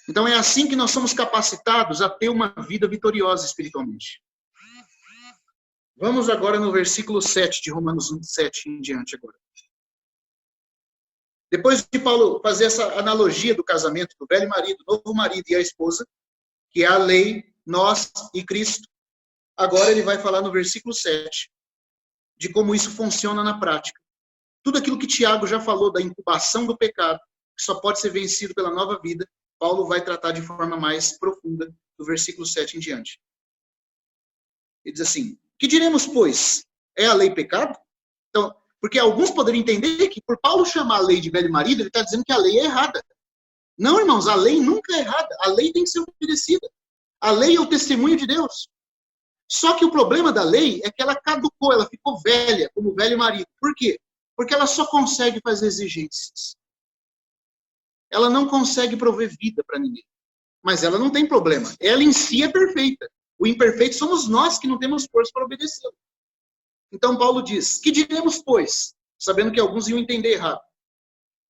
Então é assim que nós somos capacitados a ter uma vida vitoriosa espiritualmente. Vamos agora no versículo 7 de Romanos 7 em diante agora. Depois de Paulo fazer essa analogia do casamento do velho marido, novo marido e a esposa, que é a lei, nós e Cristo, agora ele vai falar no versículo 7 de como isso funciona na prática. Tudo aquilo que Tiago já falou da incubação do pecado, que só pode ser vencido pela nova vida, Paulo vai tratar de forma mais profunda do versículo 7 em diante. Ele diz assim, que diremos, pois? É a lei pecado? Então, porque alguns poderiam entender que por Paulo chamar a lei de velho marido, ele está dizendo que a lei é errada. Não, irmãos, a lei nunca é errada. A lei tem que ser obedecida. A lei é o testemunho de Deus. Só que o problema da lei é que ela caducou, ela ficou velha, como velho marido. Por quê? Porque ela só consegue fazer exigências. Ela não consegue prover vida para ninguém. Mas ela não tem problema. Ela em si é perfeita. O imperfeito somos nós que não temos força para obedecê-la. Então Paulo diz, que diremos, pois? Sabendo que alguns iam entender errado.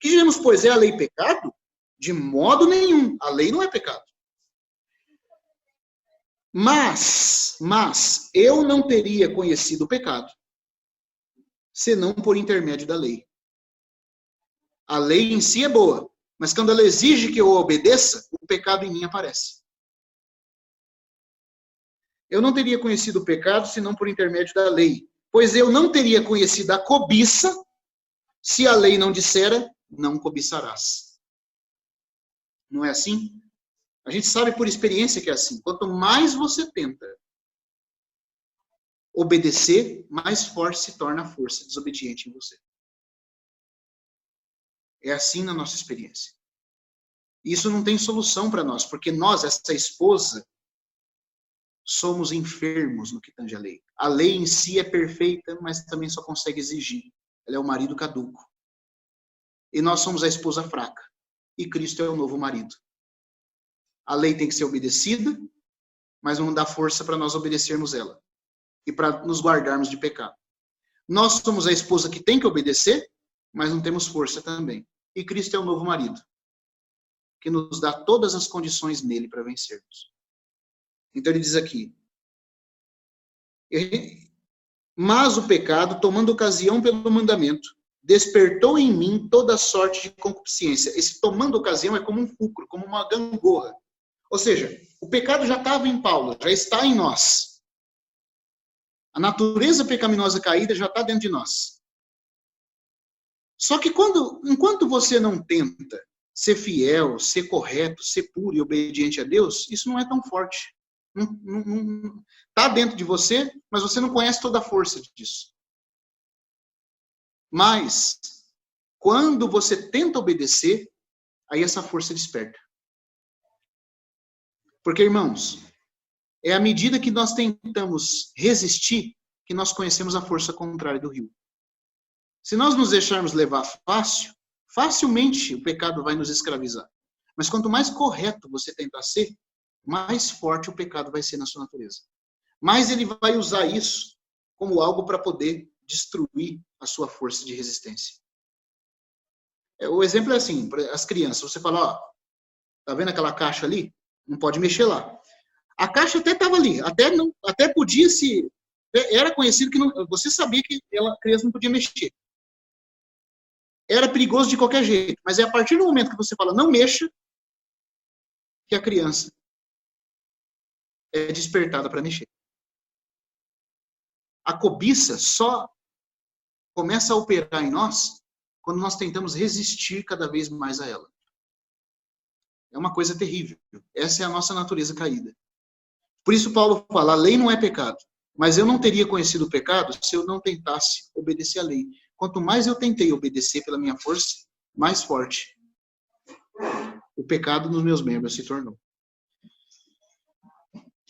Que diremos, pois? É a lei pecado? De modo nenhum. A lei não é pecado. Mas eu não teria conhecido o pecado, senão por intermédio da lei. A lei em si é boa, mas quando ela exige que eu obedeça, o pecado em mim aparece. Eu não teria conhecido o pecado, senão por intermédio da lei. Pois eu não teria conhecido a cobiça, se a lei não dissera, não cobiçarás. Não é assim? A gente sabe por experiência que é assim. Quanto mais você tenta obedecer, mais forte se torna a força desobediente em você. É assim na nossa experiência. Isso não tem solução para nós, porque nós, essa esposa, somos enfermos no que tange a lei. A lei em si é perfeita, mas também só consegue exigir. Ela é o marido caduco. E nós somos a esposa fraca. E Cristo é o novo marido. A lei tem que ser obedecida, mas não dá força para nós obedecermos ela. E para nos guardarmos de pecado. Nós somos a esposa que tem que obedecer, mas não temos força também. E Cristo é o novo marido, que nos dá todas as condições nele para vencermos. Então ele diz aqui, mas o pecado, tomando ocasião pelo mandamento, despertou em mim toda sorte de concupiscência. Esse tomando ocasião é como um fulcro, como uma gangorra. Ou seja, o pecado já estava em Paulo, já está em nós. A natureza pecaminosa caída já está dentro de nós. Só que enquanto você não tenta ser fiel, ser correto, ser puro e obediente a Deus, isso não é tão forte. Não está dentro de você, mas você não conhece toda a força disso. Mas, quando você tenta obedecer, aí essa força desperta. Porque, irmãos, é à medida que nós tentamos resistir que nós conhecemos a força contrária do rio. Se nós nos deixarmos levar facilmente o pecado vai nos escravizar. Mas quanto mais correto você tentar ser, mais forte o pecado vai ser na sua natureza. Mais ele vai usar isso como algo para poder destruir a sua força de resistência. O exemplo é assim, as crianças, você fala, ó, tá vendo aquela caixa ali? Não pode mexer lá. A caixa até estava ali, até podia se... Era conhecido que não, você sabia que a criança não podia mexer. Era perigoso de qualquer jeito, mas é a partir do momento que você fala, não mexa, que a criança é despertada para mexer. A cobiça só começa a operar em nós quando nós tentamos resistir cada vez mais a ela. É uma coisa terrível. Essa é a nossa natureza caída. Por isso Paulo fala, a lei não é pecado, mas eu não teria conhecido o pecado se eu não tentasse obedecer à lei. Quanto mais eu tentei obedecer pela minha força, mais forte o pecado nos meus membros se tornou.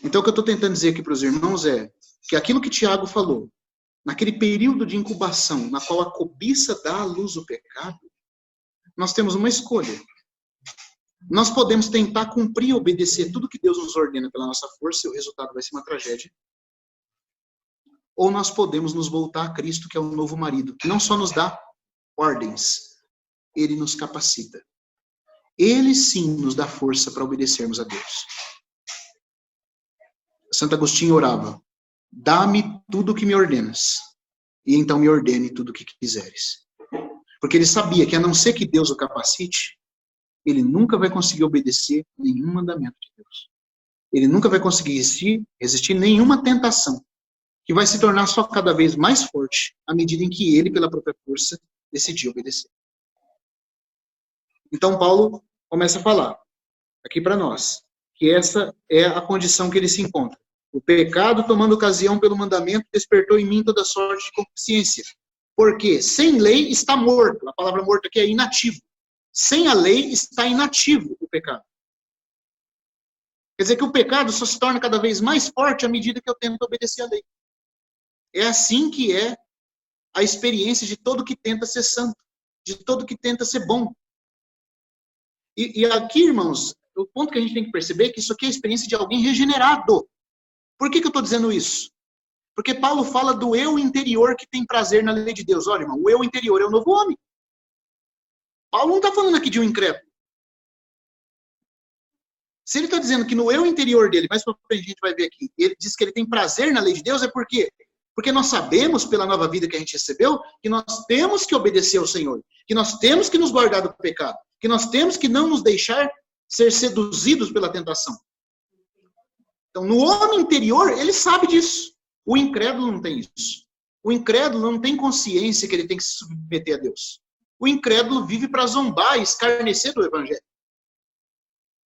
Então, o que eu estou tentando dizer aqui para os irmãos é que aquilo que Tiago falou, naquele período de incubação, na qual a cobiça dá à luz o pecado, nós temos uma escolha. Nós podemos tentar cumprir e obedecer tudo que Deus nos ordena pela nossa força, e o resultado vai ser uma tragédia. Ou nós podemos nos voltar a Cristo, que é o novo marido, que não só nos dá ordens, ele nos capacita. Ele sim nos dá força para obedecermos a Deus. Santo Agostinho orava, dá-me tudo o que me ordenas, e então me ordene tudo o que quiseres. Porque ele sabia que a não ser que Deus o capacite, ele nunca vai conseguir obedecer nenhum mandamento de Deus. Ele nunca vai conseguir resistir nenhuma tentação, que vai se tornar só cada vez mais forte à medida em que ele, pela própria força, decidiu obedecer. Então Paulo começa a falar aqui para nós que essa é a condição que ele se encontra. O pecado, tomando ocasião pelo mandamento, despertou em mim toda sorte de consciência. Porque sem lei está morto. A palavra morto aqui é inativo. Sem a lei está inativo o pecado. Quer dizer que o pecado só se torna cada vez mais forte à medida que eu tento obedecer à lei. É assim que é a experiência de todo que tenta ser santo, de todo que tenta ser bom. E aqui, irmãos, o ponto que a gente tem que perceber é que isso aqui é a experiência de alguém regenerado. Por que eu estou dizendo isso? Porque Paulo fala do eu interior que tem prazer na lei de Deus. Olha, irmão, o eu interior é o novo homem. Paulo não está falando aqui de um incrédulo. Se ele está dizendo que no eu interior dele, mais para frente a gente vai ver aqui, ele diz que ele tem prazer na lei de Deus, é por quê? Porque nós sabemos, pela nova vida que a gente recebeu, que nós temos que obedecer ao Senhor, que nós temos que nos guardar do pecado, que nós temos que não nos deixar ser seduzidos pela tentação. Então, no homem interior, ele sabe disso. O incrédulo não tem isso. O incrédulo não tem consciência que ele tem que se submeter a Deus. O incrédulo vive para zombar e escarnecer do evangelho.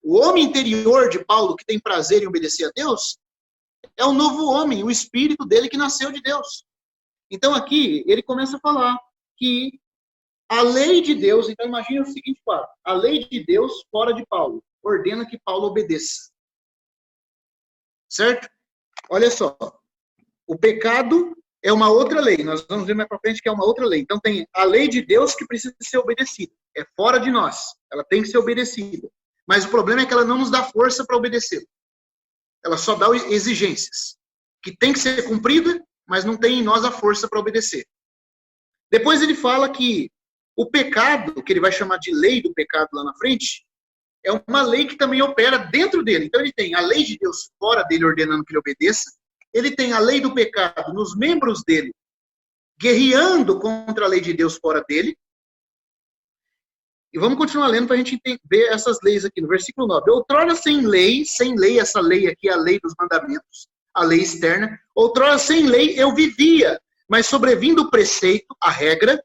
O homem interior de Paulo, que tem prazer em obedecer a Deus, é o novo homem, o espírito dele que nasceu de Deus. Então aqui, ele começa a falar que a lei de Deus, então imagine o seguinte quadro, a lei de Deus fora de Paulo, ordena que Paulo obedeça. Certo? Olha só, o pecado é uma outra lei, nós vamos ver mais para frente que é uma outra lei. Então tem a lei de Deus que precisa ser obedecida, é fora de nós, ela tem que ser obedecida. Mas o problema é que ela não nos dá força para obedecer. Ela só dá exigências, que tem que ser cumprida, mas não tem em nós a força para obedecer. Depois ele fala que o pecado, que ele vai chamar de lei do pecado lá na frente, é uma lei que também opera dentro dele. Então ele tem a lei de Deus fora dele, ordenando que ele obedeça. Ele tem a lei do pecado nos membros dele, guerreando contra a lei de Deus fora dele. E vamos continuar lendo para a gente ver essas leis aqui. No versículo 9. Outrora sem lei, essa lei aqui é a lei dos mandamentos, a lei externa. Outrora sem lei eu vivia, mas sobrevindo o preceito, a regra,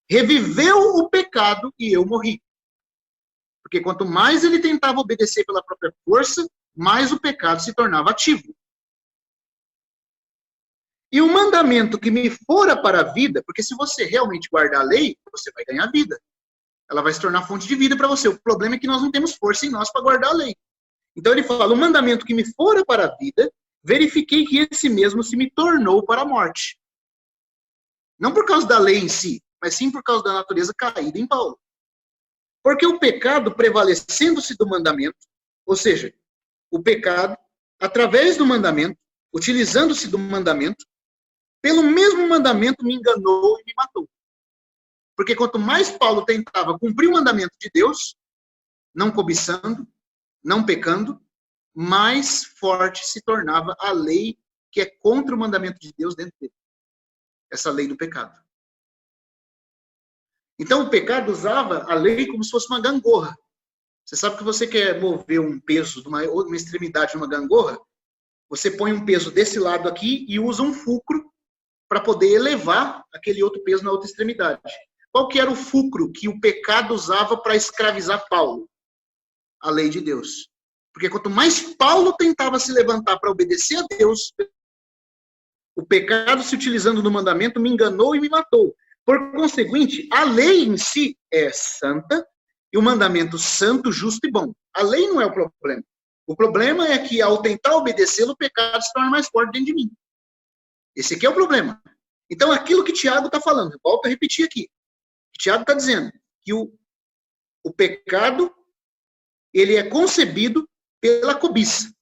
reviveu o pecado e eu morri. Porque quanto mais ele tentava obedecer pela própria força, mais o pecado se tornava ativo. E o mandamento que me fora para a vida, porque se você realmente guardar a lei, você vai ganhar vida. Ela vai se tornar fonte de vida para você. O problema é que nós não temos força em nós para guardar a lei. Então ele fala, o mandamento que me fora para a vida, verifiquei que esse mesmo se me tornou para a morte. Não por causa da lei em si, mas sim por causa da natureza caída em Paulo. Porque o pecado, prevalecendo-se do mandamento, ou seja, o pecado, através do mandamento, utilizando-se do mandamento, pelo mesmo mandamento me enganou e me matou. Porque quanto mais Paulo tentava cumprir o mandamento de Deus, não cobiçando, não pecando, mais forte se tornava a lei que é contra o mandamento de Deus dentro dele. Essa lei do pecado. Então o pecado usava a lei como se fosse uma gangorra. Você sabe que você quer mover um peso de uma extremidade de uma gangorra, você põe um peso desse lado aqui e usa um fulcro para poder elevar aquele outro peso na outra extremidade. Qual que era o fulcro que o pecado usava para escravizar Paulo? A lei de Deus. Porque quanto mais Paulo tentava se levantar para obedecer a Deus, o pecado se utilizando do mandamento me enganou e me matou. Por conseguinte, a lei em si é santa e o mandamento santo, justo e bom. A lei não é o problema. O problema é que ao tentar obedecê-lo, o pecado se torna mais forte dentro de mim. Esse aqui é o problema. Então, aquilo que Tiago está falando, volto a repetir aqui. Tiago está dizendo que o pecado, ele é concebido pela cobiça.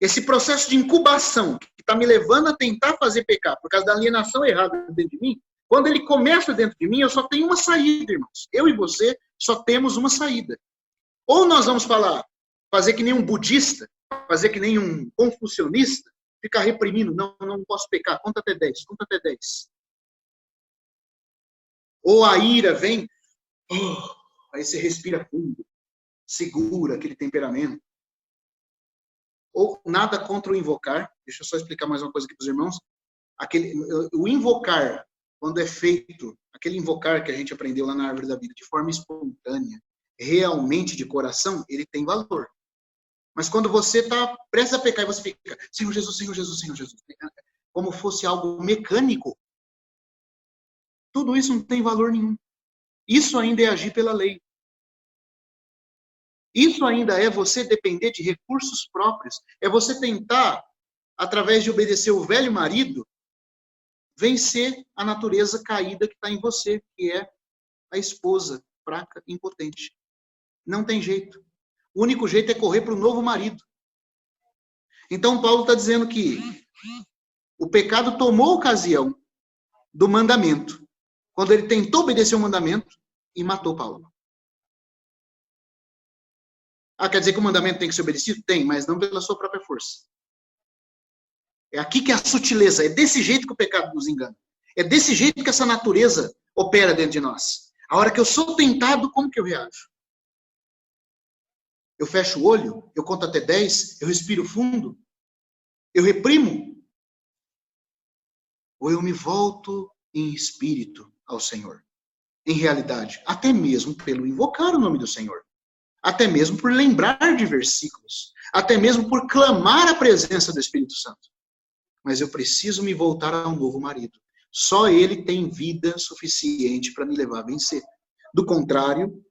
Esse processo de incubação, que está me levando a tentar fazer pecar, por causa da alienação errada dentro de mim, quando ele começa dentro de mim, eu só tenho uma saída, irmãos. Eu e você só temos uma saída. Ou nós vamos fazer que nem um budista, fazer que nem um confucionista, ficar reprimindo, não posso pecar, conta até 10, conta até 10. Ou a ira vem, aí você respira fundo, segura aquele temperamento. Ou nada contra o invocar, deixa eu só explicar mais uma coisa aqui para os irmãos. O invocar, quando é feito, aquele invocar que a gente aprendeu lá na Árvore da Vida, de forma espontânea, realmente de coração, ele tem valor. Mas quando você está prestes a pecar e você fica, Senhor Jesus, Senhor Jesus, Senhor Jesus, como fosse algo mecânico, tudo isso não tem valor nenhum. Isso ainda é agir pela lei. Isso ainda é você depender de recursos próprios. É você tentar, através de obedecer o velho marido, vencer a natureza caída que está em você, que é a esposa fraca, impotente. Não tem jeito. O único jeito é correr para o novo marido. Então, Paulo está dizendo que o pecado tomou ocasião do mandamento, quando ele tentou obedecer o mandamento e matou Paulo. Quer dizer que o mandamento tem que ser obedecido? Tem, mas não pela sua própria força. É aqui que é a sutileza. É desse jeito que o pecado nos engana. É desse jeito que essa natureza opera dentro de nós. A hora que eu sou tentado, como que eu reajo? Eu fecho o olho, eu conto até 10, eu respiro fundo, eu reprimo. Ou eu me volto em espírito ao Senhor. Em realidade, até mesmo pelo invocar o nome do Senhor. Até mesmo por lembrar de versículos. Até mesmo por clamar a presença do Espírito Santo. Mas eu preciso me voltar a um novo marido. Só ele tem vida suficiente para me levar a vencer. Do contrário,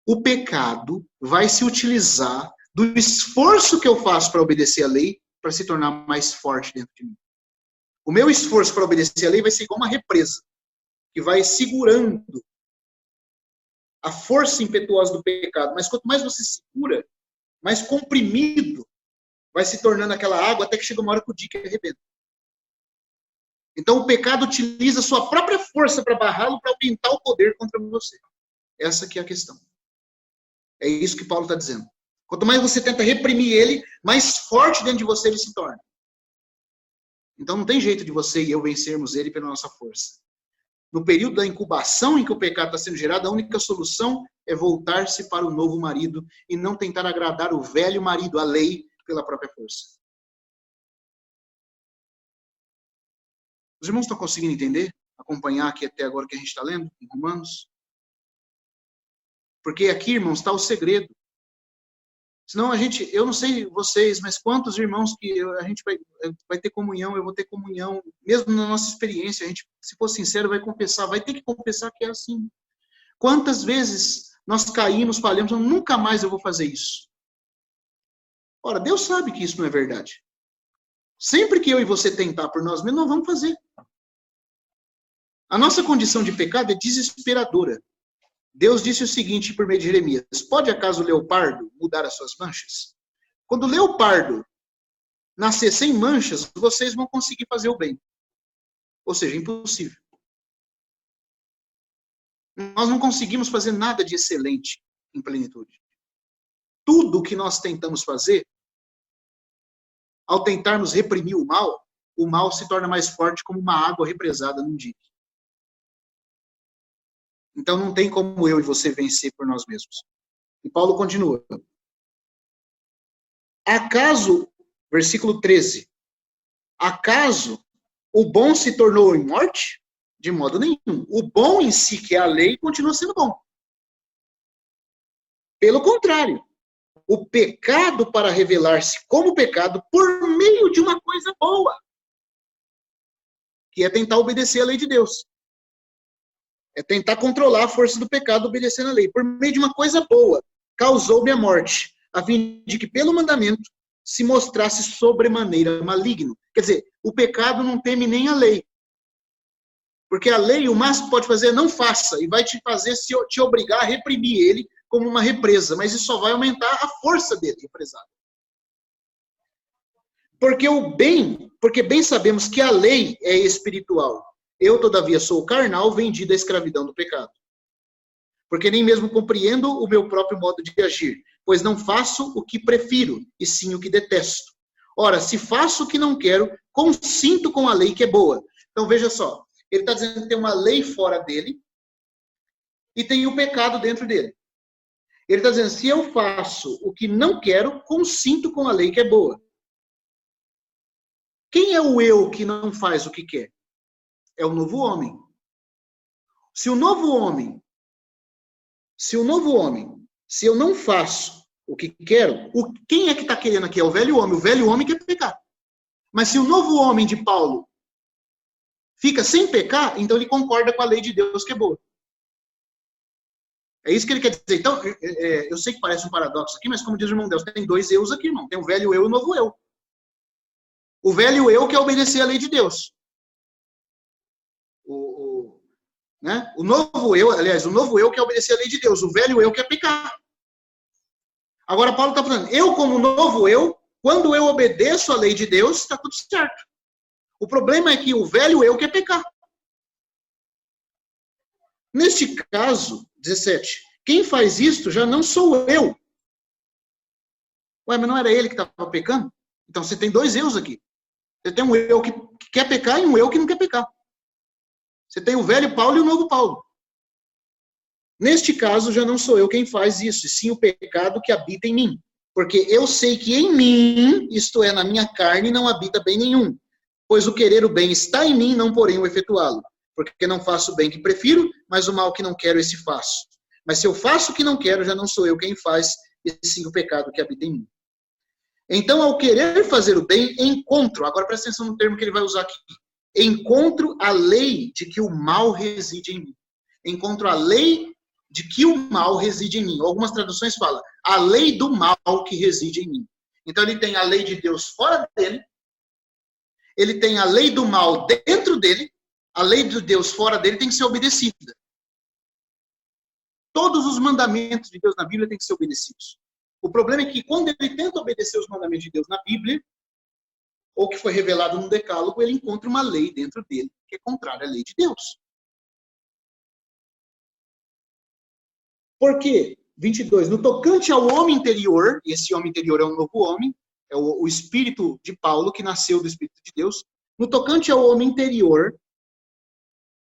o pecado vai se utilizar do esforço que eu faço para obedecer a lei para se tornar mais forte dentro de mim. O meu esforço para obedecer a lei vai ser igual uma represa, que vai segurando a força impetuosa do pecado. Mas quanto mais você segura, mais comprimido vai se tornando aquela água até que chega uma hora que o dique arrebenta. Então o pecado utiliza a sua própria força para barrá-lo, para aumentar o poder contra você. Essa que é a questão. É isso que Paulo está dizendo. Quanto mais você tenta reprimir ele, mais forte dentro de você ele se torna. Então não tem jeito de você e eu vencermos ele pela nossa força. No período da incubação em que o pecado está sendo gerado, a única solução é voltar-se para o novo marido e não tentar agradar o velho marido, a lei, pela própria força. Os irmãos estão conseguindo entender? Acompanhar aqui até agora o que a gente está lendo em Romanos? Porque aqui, irmãos, está o segredo. Senão eu não sei vocês, mas quantos irmãos que a gente vai ter comunhão, eu vou ter comunhão, mesmo na nossa experiência, a gente, se for sincero, vai confessar, vai ter que confessar que é assim. Quantas vezes nós caímos, falhamos, nunca mais eu vou fazer isso. Ora, Deus sabe que isso não é verdade. Sempre que eu e você tentar por nós mesmos, nós vamos fazer. A nossa condição de pecado é desesperadora. Deus disse o seguinte por meio de Jeremias: pode acaso o leopardo mudar as suas manchas? Quando o leopardo nascer sem manchas, vocês vão conseguir fazer o bem. Ou seja, impossível. Nós não conseguimos fazer nada de excelente em plenitude. Tudo o que nós tentamos fazer, ao tentarmos reprimir o mal se torna mais forte como uma água represada num dique. Então não tem como eu e você vencer por nós mesmos. E Paulo continua. Acaso, versículo 13, acaso o bom se tornou em morte? De modo nenhum. O bom em si, que é a lei, continua sendo bom. Pelo contrário, o pecado para revelar-se como pecado por meio de uma coisa boa, que é tentar obedecer a lei de Deus. É tentar controlar a força do pecado obedecendo a lei. Por meio de uma coisa boa, causou-me a morte, a fim de que pelo mandamento se mostrasse sobremaneira maligno. Quer dizer, o pecado não teme nem a lei. Porque a lei, o máximo que pode fazer é não faça, e vai te fazer te obrigar a reprimir ele como uma represa, mas isso só vai aumentar a força dele, represado. Porque bem sabemos que a lei é espiritual. Eu, todavia, sou carnal, vendido à escravidão do pecado. Porque nem mesmo compreendo o meu próprio modo de agir, pois não faço o que prefiro, e sim o que detesto. Ora, se faço o que não quero, consinto com a lei que é boa. Então, veja só, ele está dizendo que tem uma lei fora dele, e tem o pecado dentro dele. Ele está dizendo, se eu faço o que não quero, consinto com a lei que é boa. Quem é o eu que não faz o que quer? É o novo homem. Se eu não faço o que quero, quem é que está querendo aqui? É o velho homem. O velho homem quer pecar. Mas se o novo homem de Paulo fica sem pecar, então ele concorda com a lei de Deus que é boa. É isso que ele quer dizer. Então, eu sei que parece um paradoxo aqui, mas como diz o irmão Deus, tem dois eus aqui, irmão. Tem o velho eu e o novo eu. O velho eu quer obedecer a lei de Deus. Né? O novo eu quer obedecer a lei de Deus. O velho eu quer pecar. Agora, Paulo está falando, eu como novo eu, quando eu obedeço a lei de Deus, está tudo certo. O problema é que o velho eu quer pecar. Neste caso, 17, quem faz isto já não sou eu. Ué, mas não era ele que estava pecando? Então você tem dois eus aqui. Você tem um eu que quer pecar e um eu que não quer pecar. Você tem o velho Paulo e o novo Paulo. Neste caso, já não sou eu quem faz isso, e sim o pecado que habita em mim. Porque eu sei que em mim, isto é, na minha carne, não habita bem nenhum. Pois o querer o bem está em mim, não porém o efetuá-lo. Porque não faço o bem que prefiro, mas o mal que não quero, esse faço. Mas se eu faço o que não quero, já não sou eu quem faz, e sim o pecado que habita em mim. Então, ao querer fazer o bem, encontro, agora presta atenção no termo que ele vai usar aqui, encontro a lei de que o mal reside em mim. Encontro a lei de que o mal reside em mim. Algumas traduções falam, a lei do mal que reside em mim. Então, ele tem a lei de Deus fora dele, ele tem a lei do mal dentro dele, a lei de Deus fora dele tem que ser obedecida. Todos os mandamentos de Deus na Bíblia têm que ser obedecidos. O problema é que quando ele tenta obedecer os mandamentos de Deus na Bíblia, ou que foi revelado no Decálogo, ele encontra uma lei dentro dele que é contrária à lei de Deus. Por quê? 22. No tocante ao homem interior, e esse homem interior é um novo homem, é o espírito de Paulo, que nasceu do Espírito de Deus. No tocante ao homem interior,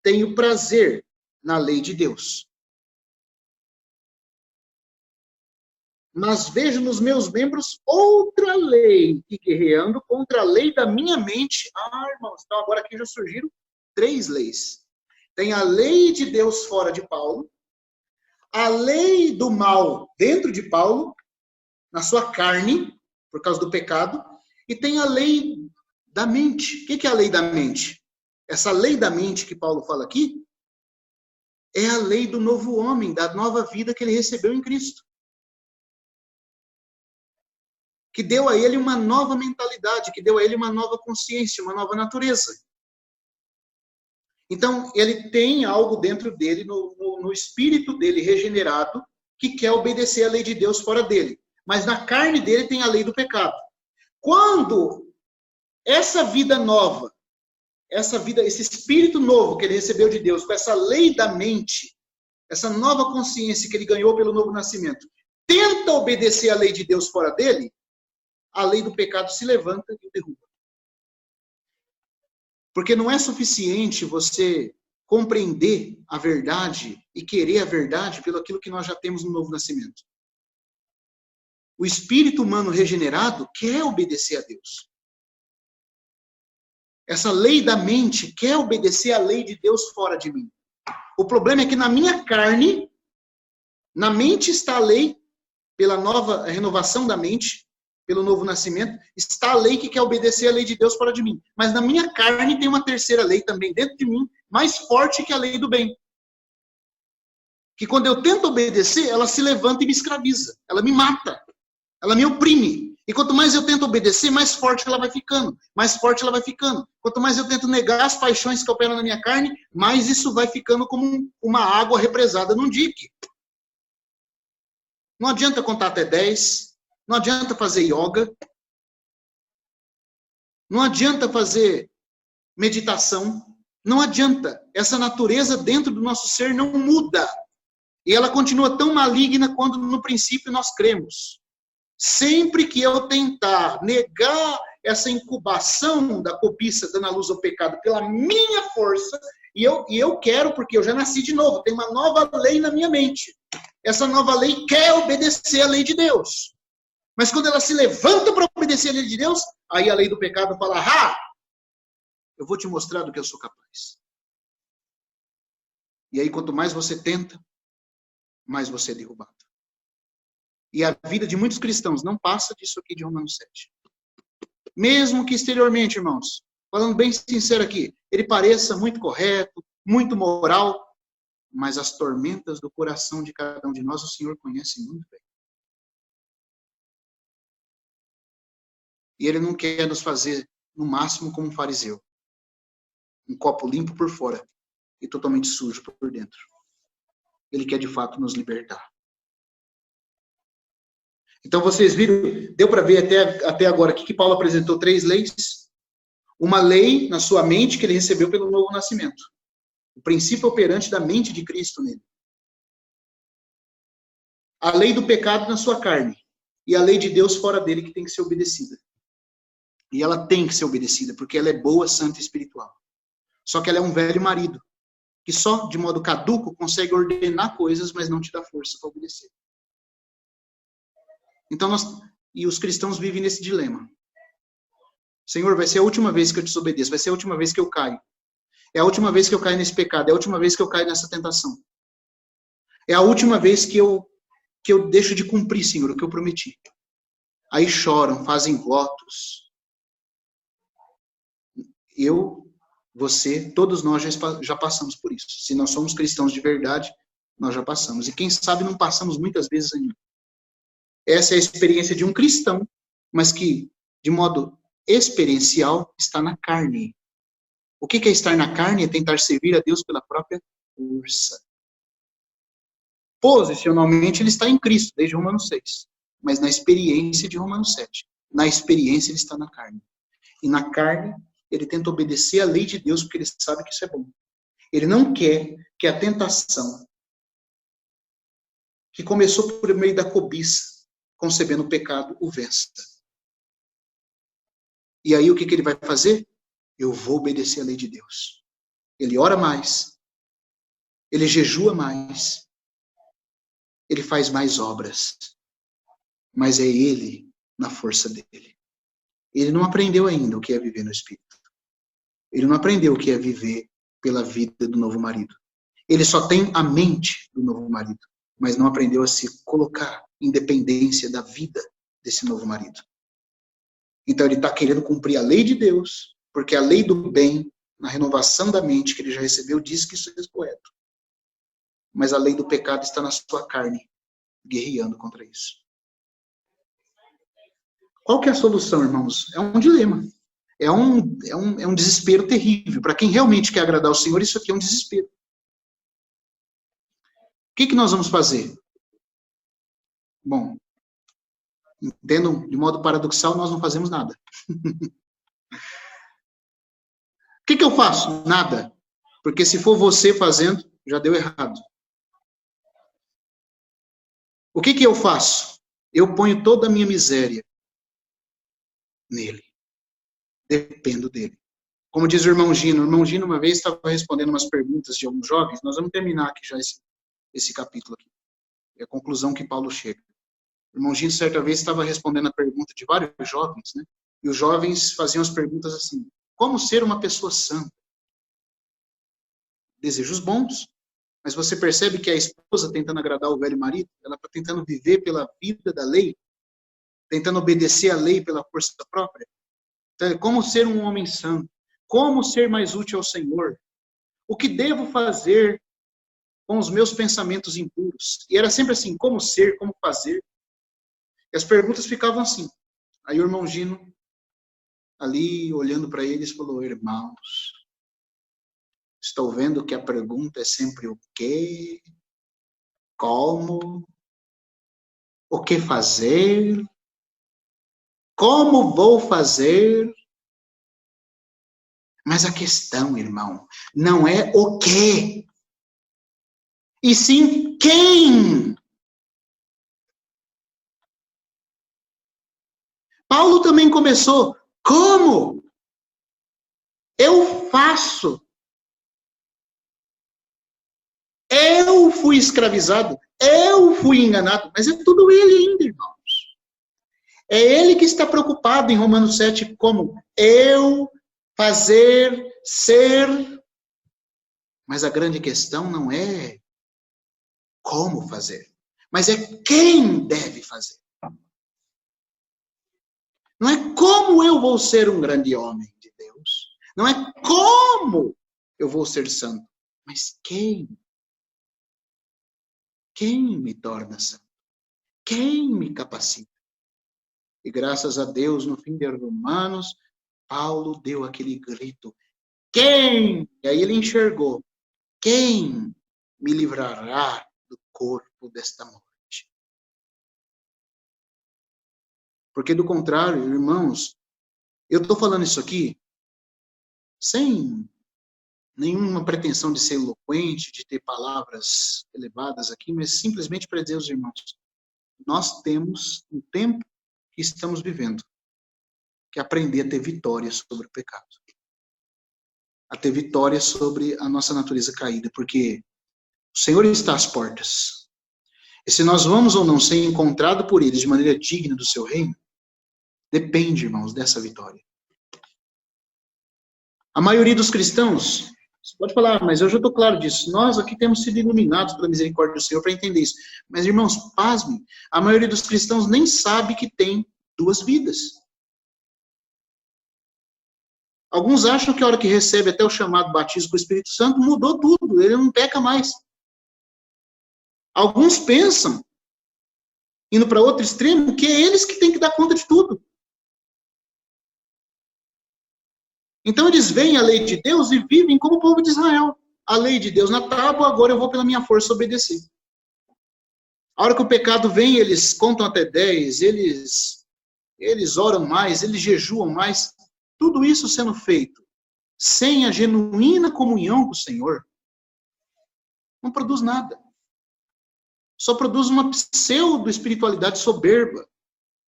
tenho prazer na lei de Deus. Mas vejo nos meus membros outra lei, que guerreando contra a lei da minha mente. Irmãos, então agora aqui já surgiram 3 leis. Tem a lei de Deus fora de Paulo, a lei do mal dentro de Paulo, na sua carne, por causa do pecado, e tem a lei da mente. O que é a lei da mente? Essa lei da mente que Paulo fala aqui é a lei do novo homem, da nova vida que ele recebeu em Cristo. Que deu a ele uma nova mentalidade, que deu a ele uma nova consciência, uma nova natureza. Então, ele tem algo dentro dele, no espírito dele regenerado, que quer obedecer à lei de Deus fora dele. Mas na carne dele tem a lei do pecado. Quando essa vida nova, esse espírito novo que ele recebeu de Deus, com essa lei da mente, essa nova consciência que ele ganhou pelo novo nascimento, tenta obedecer à lei de Deus fora dele, a lei do pecado se levanta e o derruba. Porque não é suficiente você compreender a verdade e querer a verdade pelo aquilo que nós já temos no novo nascimento. O espírito humano regenerado quer obedecer a Deus. Essa lei da mente quer obedecer à lei de Deus fora de mim. O problema é que na minha carne, na mente está a lei, pela nova renovação da mente, pelo novo nascimento, está a lei que quer obedecer à lei de Deus fora de mim. Mas na minha carne tem uma terceira lei também dentro de mim, mais forte que a lei do bem. Que quando eu tento obedecer, ela se levanta e me escraviza. Ela me mata. Ela me oprime. E quanto mais eu tento obedecer, mais forte ela vai ficando. Mais forte ela vai ficando. Quanto mais eu tento negar as paixões que operam na minha carne, mais isso vai ficando como uma água represada num dique. Não adianta contar até 10. Não adianta fazer yoga. Não adianta fazer meditação. Não adianta. Essa natureza dentro do nosso ser não muda. E ela continua tão maligna quanto no princípio nós cremos. Sempre que eu tentar negar essa incubação da cobiça dando a luz ao pecado pela minha força, e eu quero, porque eu já nasci de novo, tem uma nova lei na minha mente. Essa nova lei quer obedecer à lei de Deus. Mas quando ela se levanta para obedecer à lei de Deus, aí a lei do pecado fala, eu vou te mostrar do que eu sou capaz. E aí quanto mais você tenta, mais você é derrubado. E a vida de muitos cristãos não passa disso aqui de Romanos 7. Mesmo que exteriormente, irmãos, falando bem sincero aqui, ele pareça muito correto, muito moral, mas as tormentas do coração de cada um de nós, o Senhor conhece muito bem. E ele não quer nos fazer, no máximo, como um fariseu. Um copo limpo por fora e totalmente sujo por dentro. Ele quer, de fato, nos libertar. Então, vocês viram, deu para ver até agora aqui que Paulo apresentou 3 leis. Uma lei na sua mente que ele recebeu pelo novo nascimento. O princípio operante da mente de Cristo nele. A lei do pecado na sua carne. E a lei de Deus fora dele que tem que ser obedecida. E ela tem que ser obedecida, porque ela é boa, santa e espiritual. Só que ela é um velho marido, que só de modo caduco consegue ordenar coisas, mas não te dá força para obedecer. Então, os cristãos vivem nesse dilema. Senhor, vai ser a última vez que eu desobedeço, vai ser a última vez que eu caio. É a última vez que eu caio nesse pecado, é a última vez que eu caio nessa tentação. É a última vez que eu deixo de cumprir, Senhor, o que eu prometi. Aí choram, fazem votos. Você, todos nós já passamos por isso. Se nós somos cristãos de verdade, nós já passamos. E quem sabe não passamos muitas vezes ainda. Essa é a experiência de um cristão, mas que, de modo experiencial, está na carne. O que é estar na carne? É tentar servir a Deus pela própria força. Posicionalmente, ele está em Cristo, desde Romanos 6. Mas na experiência de Romanos 7. Na experiência, ele está na carne. E na carne, ele tenta obedecer à lei de Deus, porque ele sabe que isso é bom. Ele não quer que a tentação, que começou por meio da cobiça, concebendo o pecado, o vença. E aí o que ele vai fazer? Eu vou obedecer à lei de Deus. Ele ora mais. Ele jejua mais. Ele faz mais obras. Mas é ele na força dele. Ele não aprendeu ainda o que é viver no Espírito. Ele não aprendeu o que é viver pela vida do novo marido. Ele só tem a mente do novo marido. mas não aprendeu a se colocar em dependência da vida desse novo marido. Então ele está querendo cumprir a lei de Deus, porque a lei do bem, na renovação da mente que ele já recebeu, diz que isso é correto. Mas a lei do pecado está na sua carne, guerreando contra isso. Qual que é a solução, irmãos? É um dilema. É um desespero terrível. Para quem realmente quer agradar o Senhor, isso aqui é um desespero. O que nós vamos fazer? Bom, entendam, de modo paradoxal, nós não fazemos nada. O que eu faço? Nada. Porque se for você fazendo, já deu errado. O que eu faço? Eu ponho toda a minha miséria nele. Dependo dele. Como diz o irmão Gino uma vez estava respondendo umas perguntas de alguns jovens, nós vamos terminar aqui já esse capítulo aqui. É a conclusão que Paulo chega. O irmão Gino, certa vez, estava respondendo a pergunta de vários jovens, né? E os jovens faziam as perguntas assim: como ser uma pessoa santa? Desejos bons, mas você percebe que a esposa, tentando agradar o velho marido, ela está tentando viver pela vida da lei, tentando obedecer à lei pela força própria. Então, como ser um homem santo? Como ser mais útil ao Senhor? O que devo fazer com os meus pensamentos impuros? E era sempre assim: como ser, como fazer? E as perguntas ficavam assim. Aí o irmão Gino, ali olhando para eles, falou: irmãos, estou vendo que a pergunta é sempre o quê, como, o que fazer, como vou fazer. Mas a questão, irmão, não é o quê, e sim quem. Paulo também começou: como? Eu faço. Eu fui escravizado, eu fui enganado, mas é tudo ele ainda, irmãos. É ele que está preocupado em Romanos 7, como eu fazer, ser. Mas a grande questão não é como fazer, mas é quem deve fazer. Não é como eu vou ser um grande homem de Deus, não é como eu vou ser santo, mas quem. Quem me torna santo? Quem me capacita? E graças a Deus, no fim de Romanos, Paulo deu aquele grito: quem? E aí ele enxergou: quem me livrará do corpo desta morte? Porque do contrário, irmãos, eu estou falando isso aqui sem nenhuma pretensão de ser eloquente, de ter palavras elevadas aqui, mas simplesmente para dizer aos irmãos: nós temos um tempo que estamos vivendo que aprender a ter vitória sobre o pecado. A ter vitória sobre a nossa natureza caída, porque o Senhor está às portas. E se nós vamos ou não ser encontrados por Ele de maneira digna do seu reino, depende, irmãos, dessa vitória. A maioria dos cristãos, você pode falar: mas eu já estou claro disso. Nós aqui temos sido iluminados pela misericórdia do Senhor para entender isso. Mas, irmãos, pasmem, a maioria dos cristãos nem sabe que tem duas vidas. Alguns acham que a hora que recebe até o chamado batismo com o Espírito Santo, mudou tudo, ele não peca mais. Alguns pensam, indo para outro extremo, que é eles que têm que dar conta de tudo. Então eles veem a lei de Deus e vivem como o povo de Israel. A lei de Deus na tábua, agora eu vou pela minha força obedecer. A hora que o pecado vem, eles contam até 10, eles oram mais, eles jejuam mais. Tudo isso sendo feito sem a genuína comunhão com o Senhor, não produz nada. Só produz uma pseudo-espiritualidade soberba,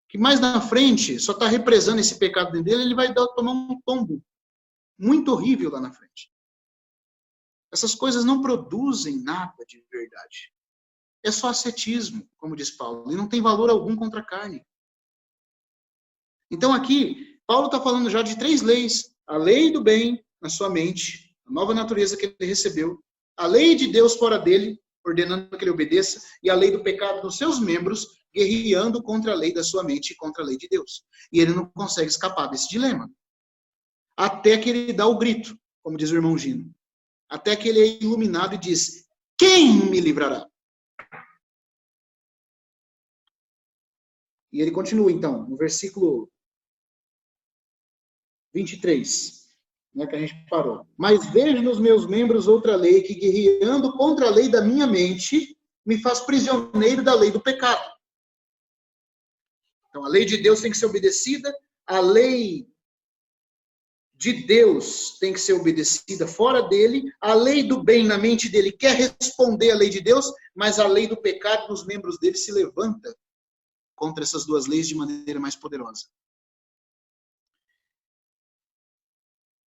que mais na frente só está represando esse pecado dentro dele, ele vai tomar um tombo muito horrível lá na frente. Essas coisas não produzem nada de verdade. É só ascetismo, como diz Paulo, e não tem valor algum contra a carne. Então aqui, Paulo está falando já de 3 leis. A lei do bem na sua mente, a nova natureza que ele recebeu, a lei de Deus fora dele ordenando que ele obedeça, e a lei do pecado nos seus membros, guerreando contra a lei da sua mente e contra a lei de Deus. E ele não consegue escapar desse dilema. Até que ele dá o grito, como diz o irmão Gino. Até que ele é iluminado e diz, quem me livrará? E ele continua, então, no versículo 23, né, que a gente parou. Mas vejo nos meus membros outra lei que, guerreando contra a lei da minha mente, me faz prisioneiro da lei do pecado. Então, a lei de Deus tem que ser obedecida, a lei de Deus tem que ser obedecida fora dele, a lei do bem na mente dele quer responder à lei de Deus, mas a lei do pecado nos membros dele se levanta contra essas duas leis de maneira mais poderosa.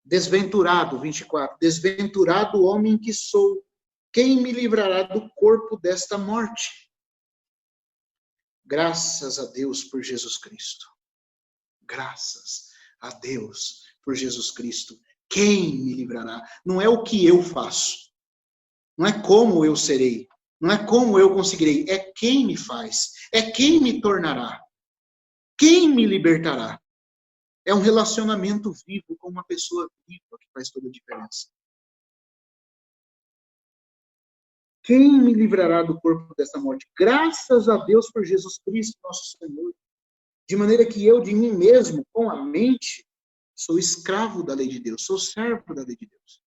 Desventurado, 24. Desventurado o homem que sou, quem me livrará do corpo desta morte? Graças a Deus por Jesus Cristo. Graças a Deus por Jesus Cristo. Quem me livrará? Não é o que eu faço. Não é como eu serei. Não é como eu conseguirei. É quem me faz. É quem me tornará. Quem me libertará? É um relacionamento vivo com uma pessoa viva que faz toda a diferença. Quem me livrará do corpo dessa morte? Graças a Deus por Jesus Cristo, nosso Senhor. De maneira que eu, de mim mesmo, com a mente, sou escravo da lei de Deus, sou servo da lei de Deus.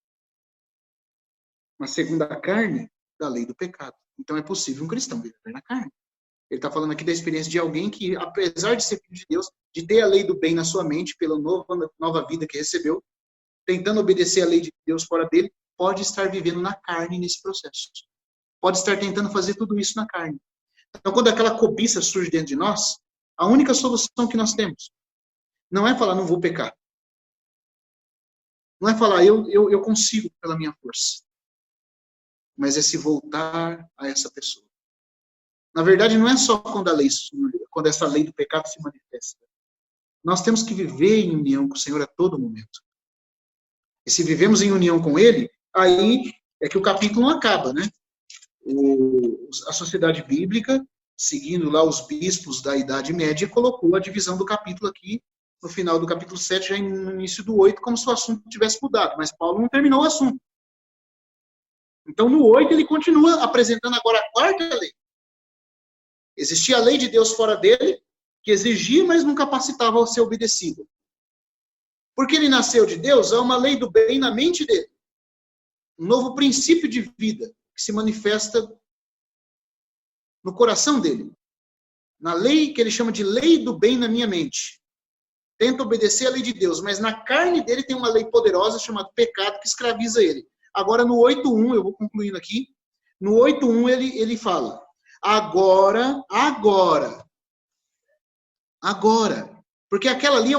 Mas segundo a carne, da lei do pecado. Então é possível um cristão viver na carne. Ele está falando aqui da experiência de alguém que, apesar de ser filho de Deus, de ter a lei do bem na sua mente, pela nova vida que recebeu, tentando obedecer a lei de Deus fora dele, pode estar vivendo na carne nesse processo. Pode estar tentando fazer tudo isso na carne. Então, quando aquela cobiça surge dentro de nós, a única solução que nós temos não é falar, não vou pecar. Não é falar, eu consigo pela minha força. Mas é se voltar a essa pessoa. Na verdade, não é só quando essa lei do pecado se manifesta. Nós temos que viver em união com o Senhor a todo momento. E se vivemos em união com Ele, aí é que o capítulo não acaba, né? A Sociedade Bíblica, seguindo lá os bispos da Idade Média, colocou a divisão do capítulo aqui, no final do capítulo 7, já no início do 8, como se o assunto tivesse mudado. Mas Paulo não terminou o assunto. Então, no 8, ele continua apresentando agora a quarta lei. Existia a lei de Deus fora dele, que exigia, mas não capacitava a ser obedecida. Porque ele nasceu de Deus, há uma lei do bem na mente dele. Um novo princípio de vida que se manifesta no coração dele. Na lei que ele chama de lei do bem na minha mente. Tenta obedecer a lei de Deus, mas na carne dele tem uma lei poderosa chamada pecado que escraviza ele. Agora no 8.1, eu vou concluindo aqui, no 8.1 ele fala, agora, porque aquela ali é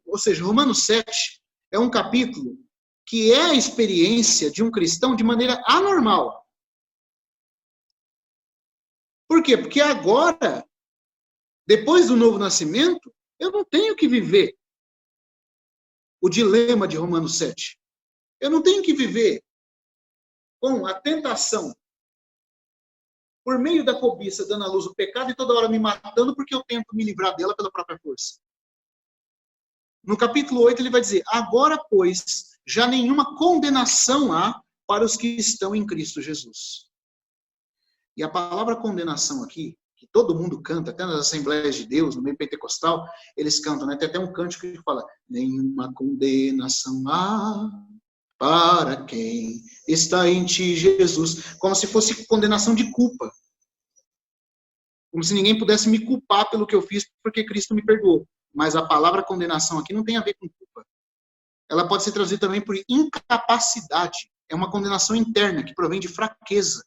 ou seja, Romanos 7 é um capítulo que é a experiência de um cristão de maneira anormal. Por quê? Porque agora, depois do novo nascimento, eu não tenho que viver o dilema de Romanos 7. Eu não tenho que viver com a tentação, por meio da cobiça, dando à luz o pecado e toda hora me matando porque eu tento me livrar dela pela própria força. No capítulo 8 ele vai dizer, agora, pois, já nenhuma condenação há para os que estão em Cristo Jesus. E a palavra condenação aqui, que todo mundo canta, até nas Assembleias de Deus, no meio pentecostal, eles cantam, né? Tem até um cântico que fala, nenhuma condenação há para quem está em ti, Jesus. Como se fosse condenação de culpa. Como se ninguém pudesse me culpar pelo que eu fiz, porque Cristo me perdoou. Mas a palavra condenação aqui não tem a ver com culpa. Ela pode ser traduzida também por incapacidade. É uma condenação interna, que provém de fraqueza.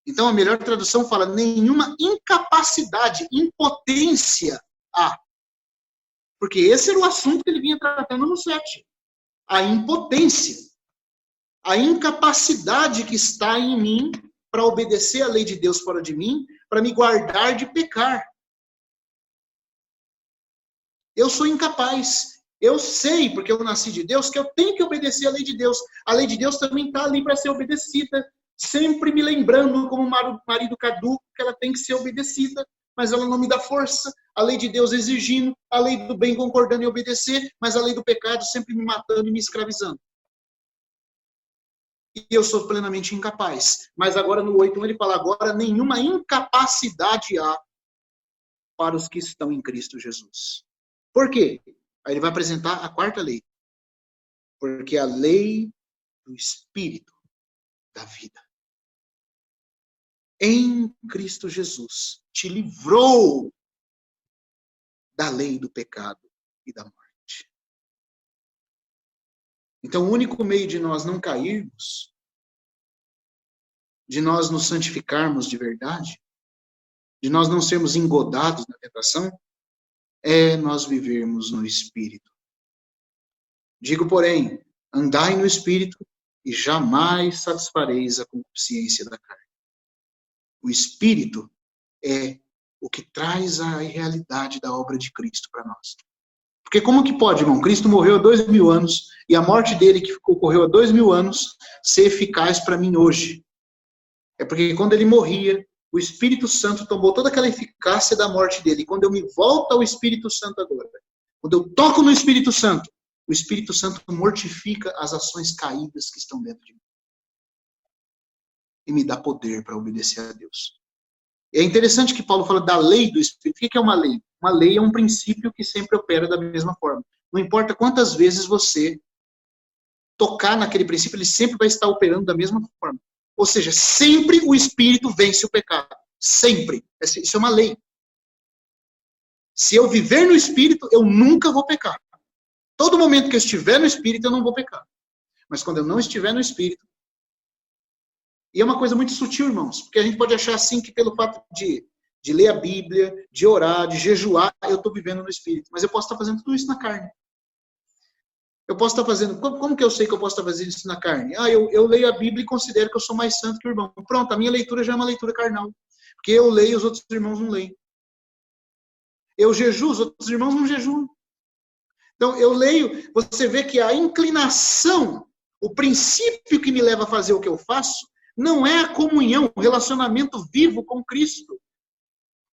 Então, a melhor tradução fala, nenhuma incapacidade, impotência há. Porque esse era o assunto que ele vinha tratando no 7. A impotência. A incapacidade que está em mim para obedecer a lei de Deus fora de mim, para me guardar de pecar. Eu sou incapaz. Eu sei, porque eu nasci de Deus, que eu tenho que obedecer a lei de Deus. A lei de Deus também está ali para ser obedecida. sempre me lembrando como marido caduco que ela tem que ser obedecida, mas ela não me dá força, a lei de Deus exigindo, a lei do bem concordando em obedecer, mas a lei do pecado sempre me matando e me escravizando. E eu sou plenamente incapaz. Mas agora no 8:1 ele fala, agora nenhuma incapacidade há para os que estão em Cristo Jesus. Por quê? Aí ele vai apresentar a quarta lei. Porque a lei do Espírito da vida em Cristo Jesus te livrou da lei do pecado e da morte. Então, o único meio de nós não cairmos, de nós nos santificarmos de verdade, de nós não sermos engodados na tentação, é nós vivermos no Espírito. Digo, porém, andai no Espírito e jamais satisfareis a concupiscência da carne. O Espírito é o que traz a realidade da obra de Cristo para nós. Porque como que pode, irmão? Cristo morreu há 2000 anos e a morte dele que ocorreu há 2000 anos ser eficaz para mim hoje. É porque quando ele morria, o Espírito Santo tomou toda aquela eficácia da morte dele. E quando eu me volto ao Espírito Santo agora, quando eu toco no Espírito Santo, o Espírito Santo mortifica as ações caídas que estão dentro de mim. E me dá poder para obedecer a Deus. É interessante que Paulo fala da lei do Espírito. O que é uma lei? Uma lei é um princípio que sempre opera da mesma forma. Não importa quantas vezes você tocar naquele princípio, ele sempre vai estar operando da mesma forma. Ou seja, sempre o Espírito vence o pecado. Sempre. Isso é uma lei. Se eu viver no Espírito, eu nunca vou pecar. Todo momento que eu estiver no Espírito, eu não vou pecar. Mas quando eu não estiver no Espírito, e é uma coisa muito sutil, irmãos, porque a gente pode achar assim que pelo fato de ler a Bíblia, de orar, de jejuar, eu estou vivendo no Espírito. Mas eu posso estar fazendo tudo isso na carne. Eu posso estar fazendo... Como que eu sei que eu posso estar fazendo isso na carne? Eu leio a Bíblia e considero que eu sou mais santo que o irmão. Pronto, a minha leitura já é uma leitura carnal. Porque eu leio e os outros irmãos não leem. Eu jejuo, os outros irmãos não jejuam. Então, eu leio, você vê que a inclinação, o princípio que me leva a fazer o que eu faço, não é a comunhão, o relacionamento vivo com Cristo.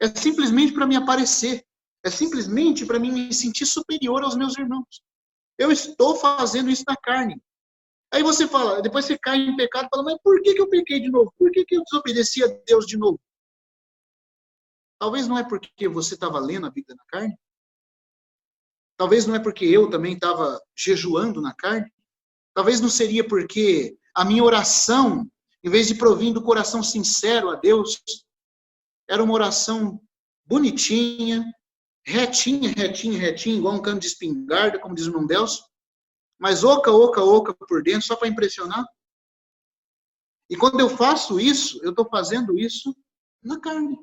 É simplesmente para me aparecer. É simplesmente para mim me sentir superior aos meus irmãos. Eu estou fazendo isso na carne. Aí você fala, depois você cai em pecado e fala, mas por que eu pequei de novo? Por que eu desobedeci a Deus de novo? Talvez não é porque você estava lendo a Bíblia na carne. Talvez não é porque eu também estava jejuando na carne. Talvez não seria porque a minha oração, em vez de provir do coração sincero a Deus, era uma oração bonitinha, retinha, igual um cano de espingarda, como diz o irmão Delcio, mas oca por dentro, só para impressionar. E quando eu faço isso, eu estou fazendo isso na carne,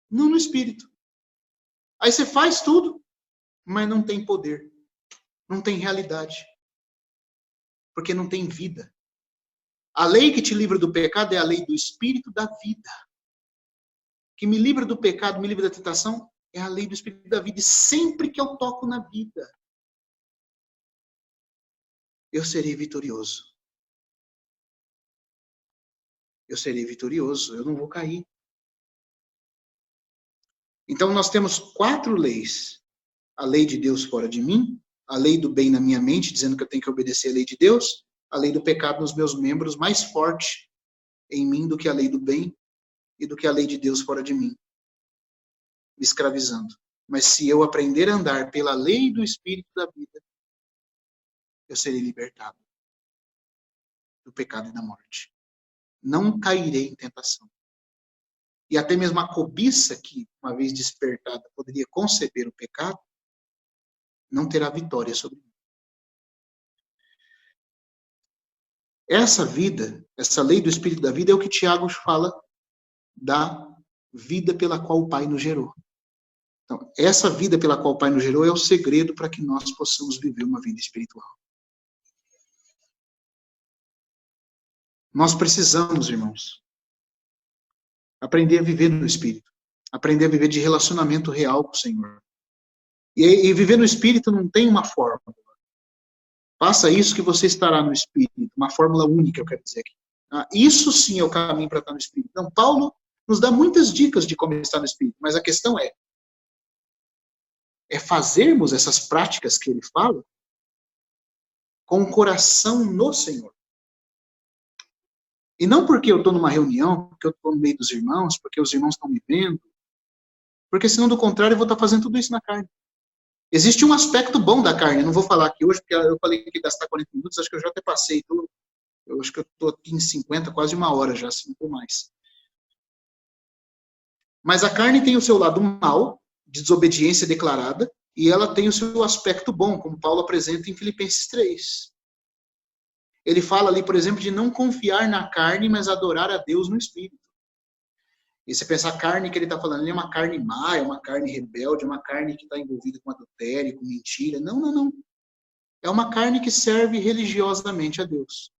não no Espírito. Aí você faz tudo, mas não tem poder, não tem realidade, porque não tem vida. A lei que te livra do pecado é a lei do Espírito da vida. Que me livra do pecado, me livra da tentação, é a lei do Espírito da vida. E sempre que eu toco na vida, eu serei vitorioso. Eu serei vitorioso, eu não vou cair. Então nós temos 4 leis. A lei de Deus fora de mim, a lei do bem na minha mente, dizendo que eu tenho que obedecer a lei de Deus, a lei do pecado nos meus membros, mais forte em mim do que a lei do bem e do que a lei de Deus fora de mim, me escravizando. Mas se eu aprender a andar pela lei do Espírito da vida, eu serei libertado do pecado e da morte. Não cairei em tentação. E até mesmo a cobiça que, uma vez despertada, poderia conceber o pecado, não terá vitória sobre mim. Essa vida, essa lei do Espírito da vida é o que Tiago fala da vida pela qual o Pai nos gerou. Então, essa vida pela qual o Pai nos gerou é o segredo para que nós possamos viver uma vida espiritual. Nós precisamos, irmãos, aprender a viver no Espírito. Aprender a viver de relacionamento real com o Senhor. E viver no Espírito não tem uma fórmula. Faça isso que você estará no Espírito. Uma fórmula única, eu quero dizer aqui. Isso sim é o caminho para estar no Espírito. Então, Paulo nos dá muitas dicas de como estar no Espírito, mas a questão é fazermos essas práticas que ele fala com o coração no Senhor. E não porque eu estou numa reunião, porque eu estou no meio dos irmãos, porque os irmãos estão me vendo, porque senão, do contrário, eu vou estar fazendo tudo isso na carne. Existe um aspecto bom da carne, eu não vou falar aqui hoje, porque eu falei que ia gastar 40 minutos, acho que eu já até passei, eu acho que eu estou aqui em 50, quase uma hora já, se não for mais. Mas a carne tem o seu lado mal, de desobediência declarada, e ela tem o seu aspecto bom, como Paulo apresenta em Filipenses 3. Ele fala ali, por exemplo, de não confiar na carne, mas adorar a Deus no Espírito. E você pensar a carne que ele está falando, ele é uma carne má, é uma carne rebelde, é uma carne que está envolvida com adultério, com mentira. Não, não, não. É uma carne que serve religiosamente a Deus.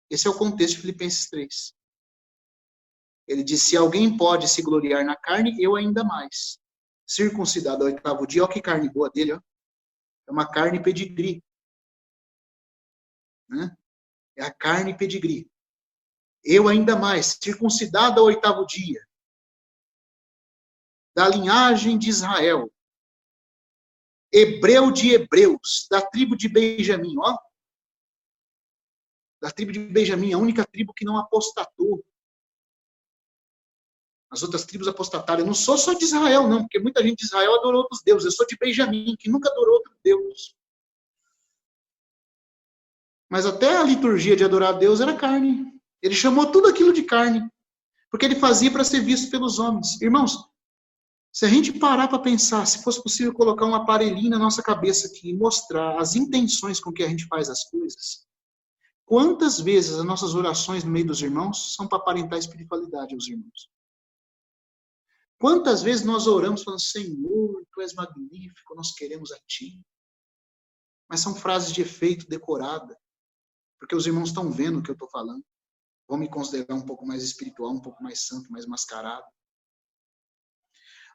Esse é o contexto de Filipenses 3. Ele diz, se alguém pode se gloriar na carne, eu ainda mais. Circuncidado ao 8º dia, olha que carne boa dele, ó. É uma carne pedigree. Né? É a carne pedigree. Eu ainda mais, circuncidado ao 8º dia, da linhagem de Israel, hebreu de hebreus, da tribo de Benjamim, ó. Da tribo de Benjamim, a única tribo que não apostatou. As outras tribos apostataram. Eu não sou só de Israel, não, porque muita gente de Israel adorou outros deuses. Eu sou de Benjamim, que nunca adorou outro Deus. Mas até a liturgia de adorar a Deus era carne. Ele chamou tudo aquilo de carne, porque ele fazia para ser visto pelos homens. Irmãos, se a gente parar para pensar, se fosse possível colocar um aparelhinho na nossa cabeça aqui e mostrar as intenções com que a gente faz as coisas, quantas vezes as nossas orações no meio dos irmãos são para aparentar espiritualidade aos irmãos? Quantas vezes nós oramos falando, Senhor, Tu és magnífico, nós queremos a Ti. Mas são frases de efeito decorada, porque os irmãos estão vendo o que eu estou falando. Vão me considerar um pouco mais espiritual, um pouco mais santo, mais mascarado.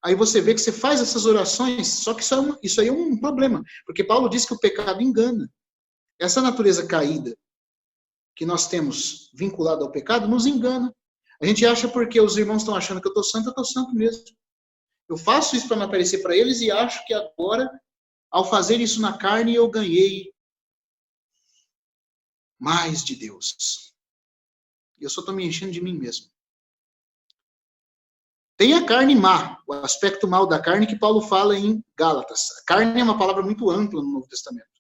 Aí você vê que você faz essas orações, só que isso aí é um problema, porque Paulo diz que o pecado engana. Essa natureza caída que nós temos vinculada ao pecado nos engana. A gente acha porque os irmãos estão achando que eu estou santo mesmo. Eu faço isso para não aparecer para eles e acho que agora, ao fazer isso na carne, eu ganhei mais de Deus. E eu só estou me enchendo de mim mesmo. Tem a carne má, o aspecto mal da carne que Paulo fala em Gálatas. A carne é uma palavra muito ampla no Novo Testamento.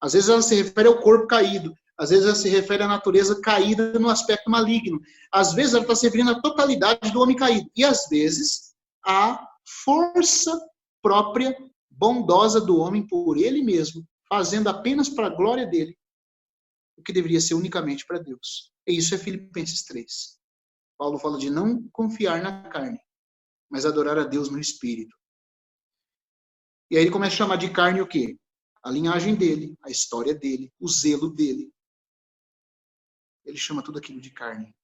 Às vezes ela se refere ao corpo caído. Às vezes ela se refere à natureza caída no aspecto maligno. Às vezes ela está se referindo à totalidade do homem caído. E às vezes à força própria, bondosa do homem por ele mesmo, fazendo apenas para a glória dele o que deveria ser unicamente para Deus. E isso é Filipenses 3. Paulo fala de não confiar na carne, mas adorar a Deus no Espírito. E aí ele começa a chamar de carne o quê? A linhagem dele, a história dele, o zelo dele. Ele chama tudo aquilo de carne.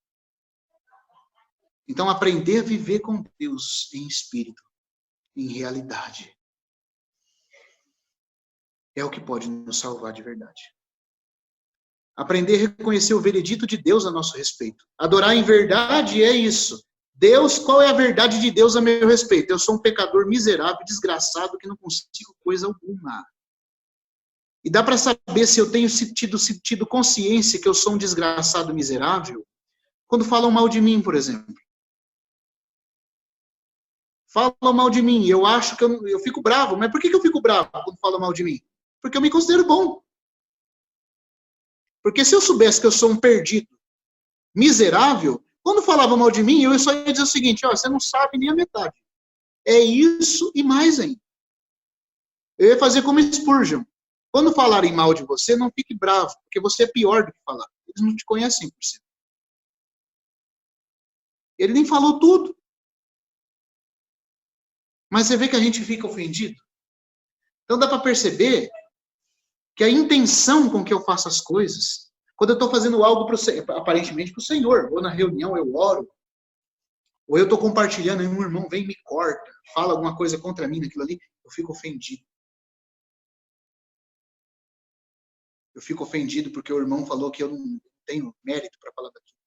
Então, aprender a viver com Deus em espírito, em realidade, é o que pode nos salvar de verdade. Aprender a reconhecer o veredito de Deus a nosso respeito. Adorar em verdade é isso. Deus, qual é a verdade de Deus a meu respeito? Eu sou um pecador miserável, desgraçado, que não consigo coisa alguma. E dá para saber se eu tenho tido consciência que eu sou um desgraçado miserável quando falam mal de mim, por exemplo. Falam mal de mim, eu acho que eu fico bravo. Mas por que eu fico bravo quando falam mal de mim? Porque eu me considero bom. Porque se eu soubesse que eu sou um perdido, miserável, quando falavam mal de mim, eu só ia dizer o seguinte, ó, você não sabe nem a metade. É isso e mais ainda. Eu ia fazer como Spurgeon. Quando falarem mal de você, não fique bravo, porque você é pior do que falar. Eles não te conhecem 100%. Ele nem falou tudo. Mas você vê que a gente fica ofendido? Então dá para perceber que a intenção com que eu faço as coisas, quando eu estou fazendo algo aparentemente para o Senhor, ou na reunião eu oro, ou eu estou compartilhando e um irmão vem e me corta, fala alguma coisa contra mim naquilo ali, eu fico ofendido. Eu fico ofendido porque o irmão falou que eu não tenho mérito para falar daquilo.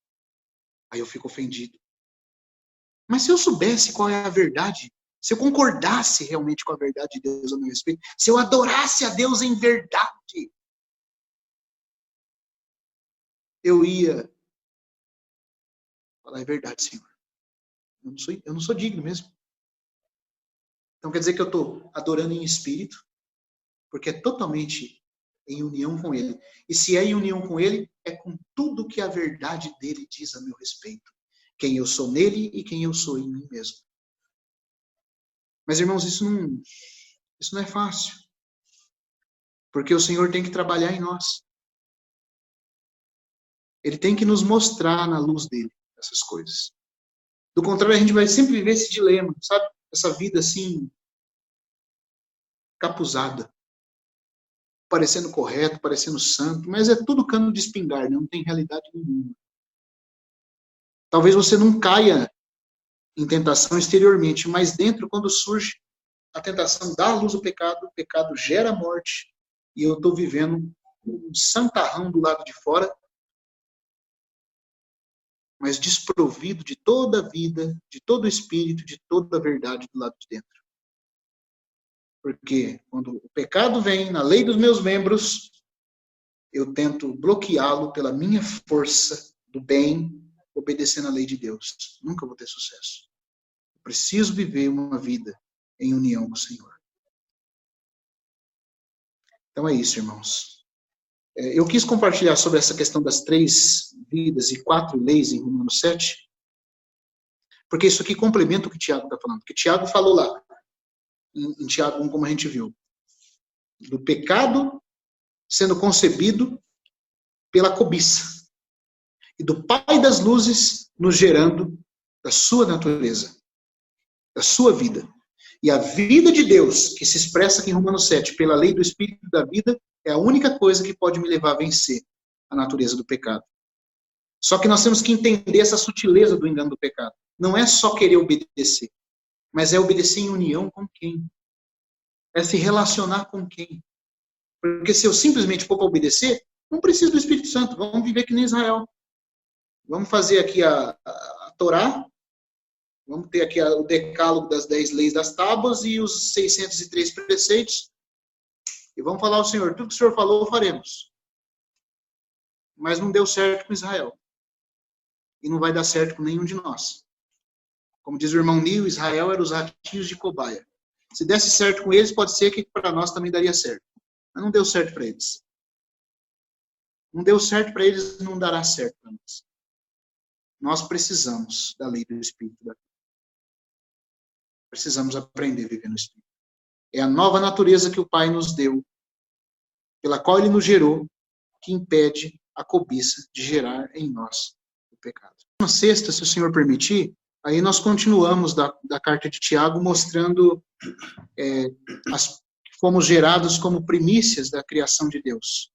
Aí eu fico ofendido. Mas se eu soubesse qual é a verdade, se eu concordasse realmente com a verdade de Deus a meu respeito, se eu adorasse a Deus em verdade, eu ia falar, é verdade, Senhor. Eu não sou digno mesmo. Então quer dizer que eu estou adorando em espírito, porque é totalmente em união com Ele. E se é em união com Ele, é com tudo que a verdade dele diz a meu respeito. Quem eu sou nele e quem eu sou em mim mesmo. Mas, irmãos, isso não é fácil. Porque o Senhor tem que trabalhar em nós. Ele tem que nos mostrar na luz dele essas coisas. Do contrário, a gente vai sempre viver esse dilema, sabe? Essa vida assim, capuzada. Parecendo correto, parecendo santo, mas é tudo cano de espingarda, não tem realidade nenhuma. Talvez você não caia em tentação exteriormente, mas dentro, quando surge a tentação, dá à luz o pecado gera morte, e eu estou vivendo um santarrão do lado de fora, mas desprovido de toda a vida, de todo o espírito, de toda a verdade do lado de dentro. Porque quando o pecado vem na lei dos meus membros, eu tento bloqueá-lo pela minha força do bem, obedecendo a lei de Deus. Nunca vou ter sucesso. Eu preciso viver uma vida em união com o Senhor. Então é isso, irmãos. Eu quis compartilhar sobre essa questão das 3 vidas e 4 leis em Romanos 7, porque isso aqui complementa o que Tiago está falando. Porque Tiago falou lá, em Tiago 1, como a gente viu, do pecado sendo concebido pela cobiça, e do Pai das luzes nos gerando da sua natureza, da sua vida. E a vida de Deus, que se expressa aqui em Romanos 7, pela lei do Espírito da vida, é a única coisa que pode me levar a vencer a natureza do pecado. Só que nós temos que entender essa sutileza do engano do pecado. Não é só querer obedecer, mas é obedecer em união com quem? É se relacionar com quem? Porque se eu simplesmente for para obedecer, não preciso do Espírito Santo. Vamos viver que nem Israel. Vamos fazer aqui a Torá. Vamos ter aqui o decálogo das 10 leis das tábuas e os 603 preceitos. E vamos falar ao Senhor, tudo que o Senhor falou, faremos. Mas não deu certo com Israel. E não vai dar certo com nenhum de nós. Como diz o irmão Nil, Israel era os ratinhos de cobaia. Se desse certo com eles, pode ser que para nós também daria certo. Mas não deu certo para eles. Não deu certo para eles, não dará certo para nós. Nós precisamos da lei do Espírito da vida. Precisamos aprender a viver no Espírito. É a nova natureza que o Pai nos deu, pela qual Ele nos gerou, que impede a cobiça de gerar em nós o pecado. Na sexta, se o Senhor permitir, aí nós continuamos da carta de Tiago, mostrando fomos gerados como primícias da criação de Deus.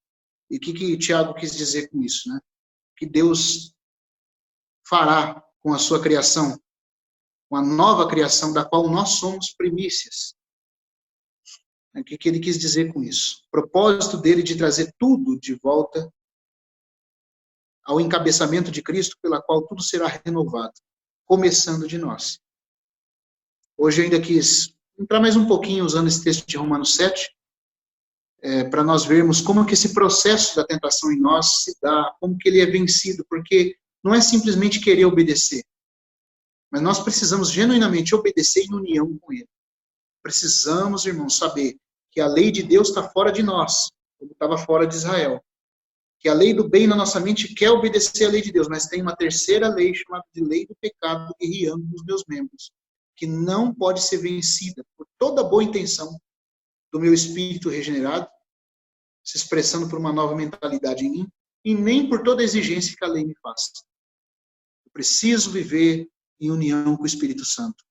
E o que Tiago quis dizer com isso, né? Que Deus fará com a sua criação, com a nova criação da qual nós somos primícias. O que ele quis dizer com isso? O propósito dele de trazer tudo de volta ao encabeçamento de Cristo, pela qual tudo será renovado, começando de nós. Hoje eu ainda quis entrar mais um pouquinho usando esse texto de Romanos 7, para nós vermos como que esse processo da tentação em nós se dá, como que ele é vencido, porque não é simplesmente querer obedecer, mas nós precisamos genuinamente obedecer em união com ele. Precisamos, irmãos, saber que a lei de Deus está fora de nós, como estava fora de Israel. Que a lei do bem na nossa mente quer obedecer à lei de Deus, mas tem uma terceira lei chamada de lei do pecado guerreando nos meus membros, que não pode ser vencida por toda boa intenção do meu espírito regenerado, se expressando por uma nova mentalidade em mim, e nem por toda exigência que a lei me faz. Eu preciso viver em união com o Espírito Santo.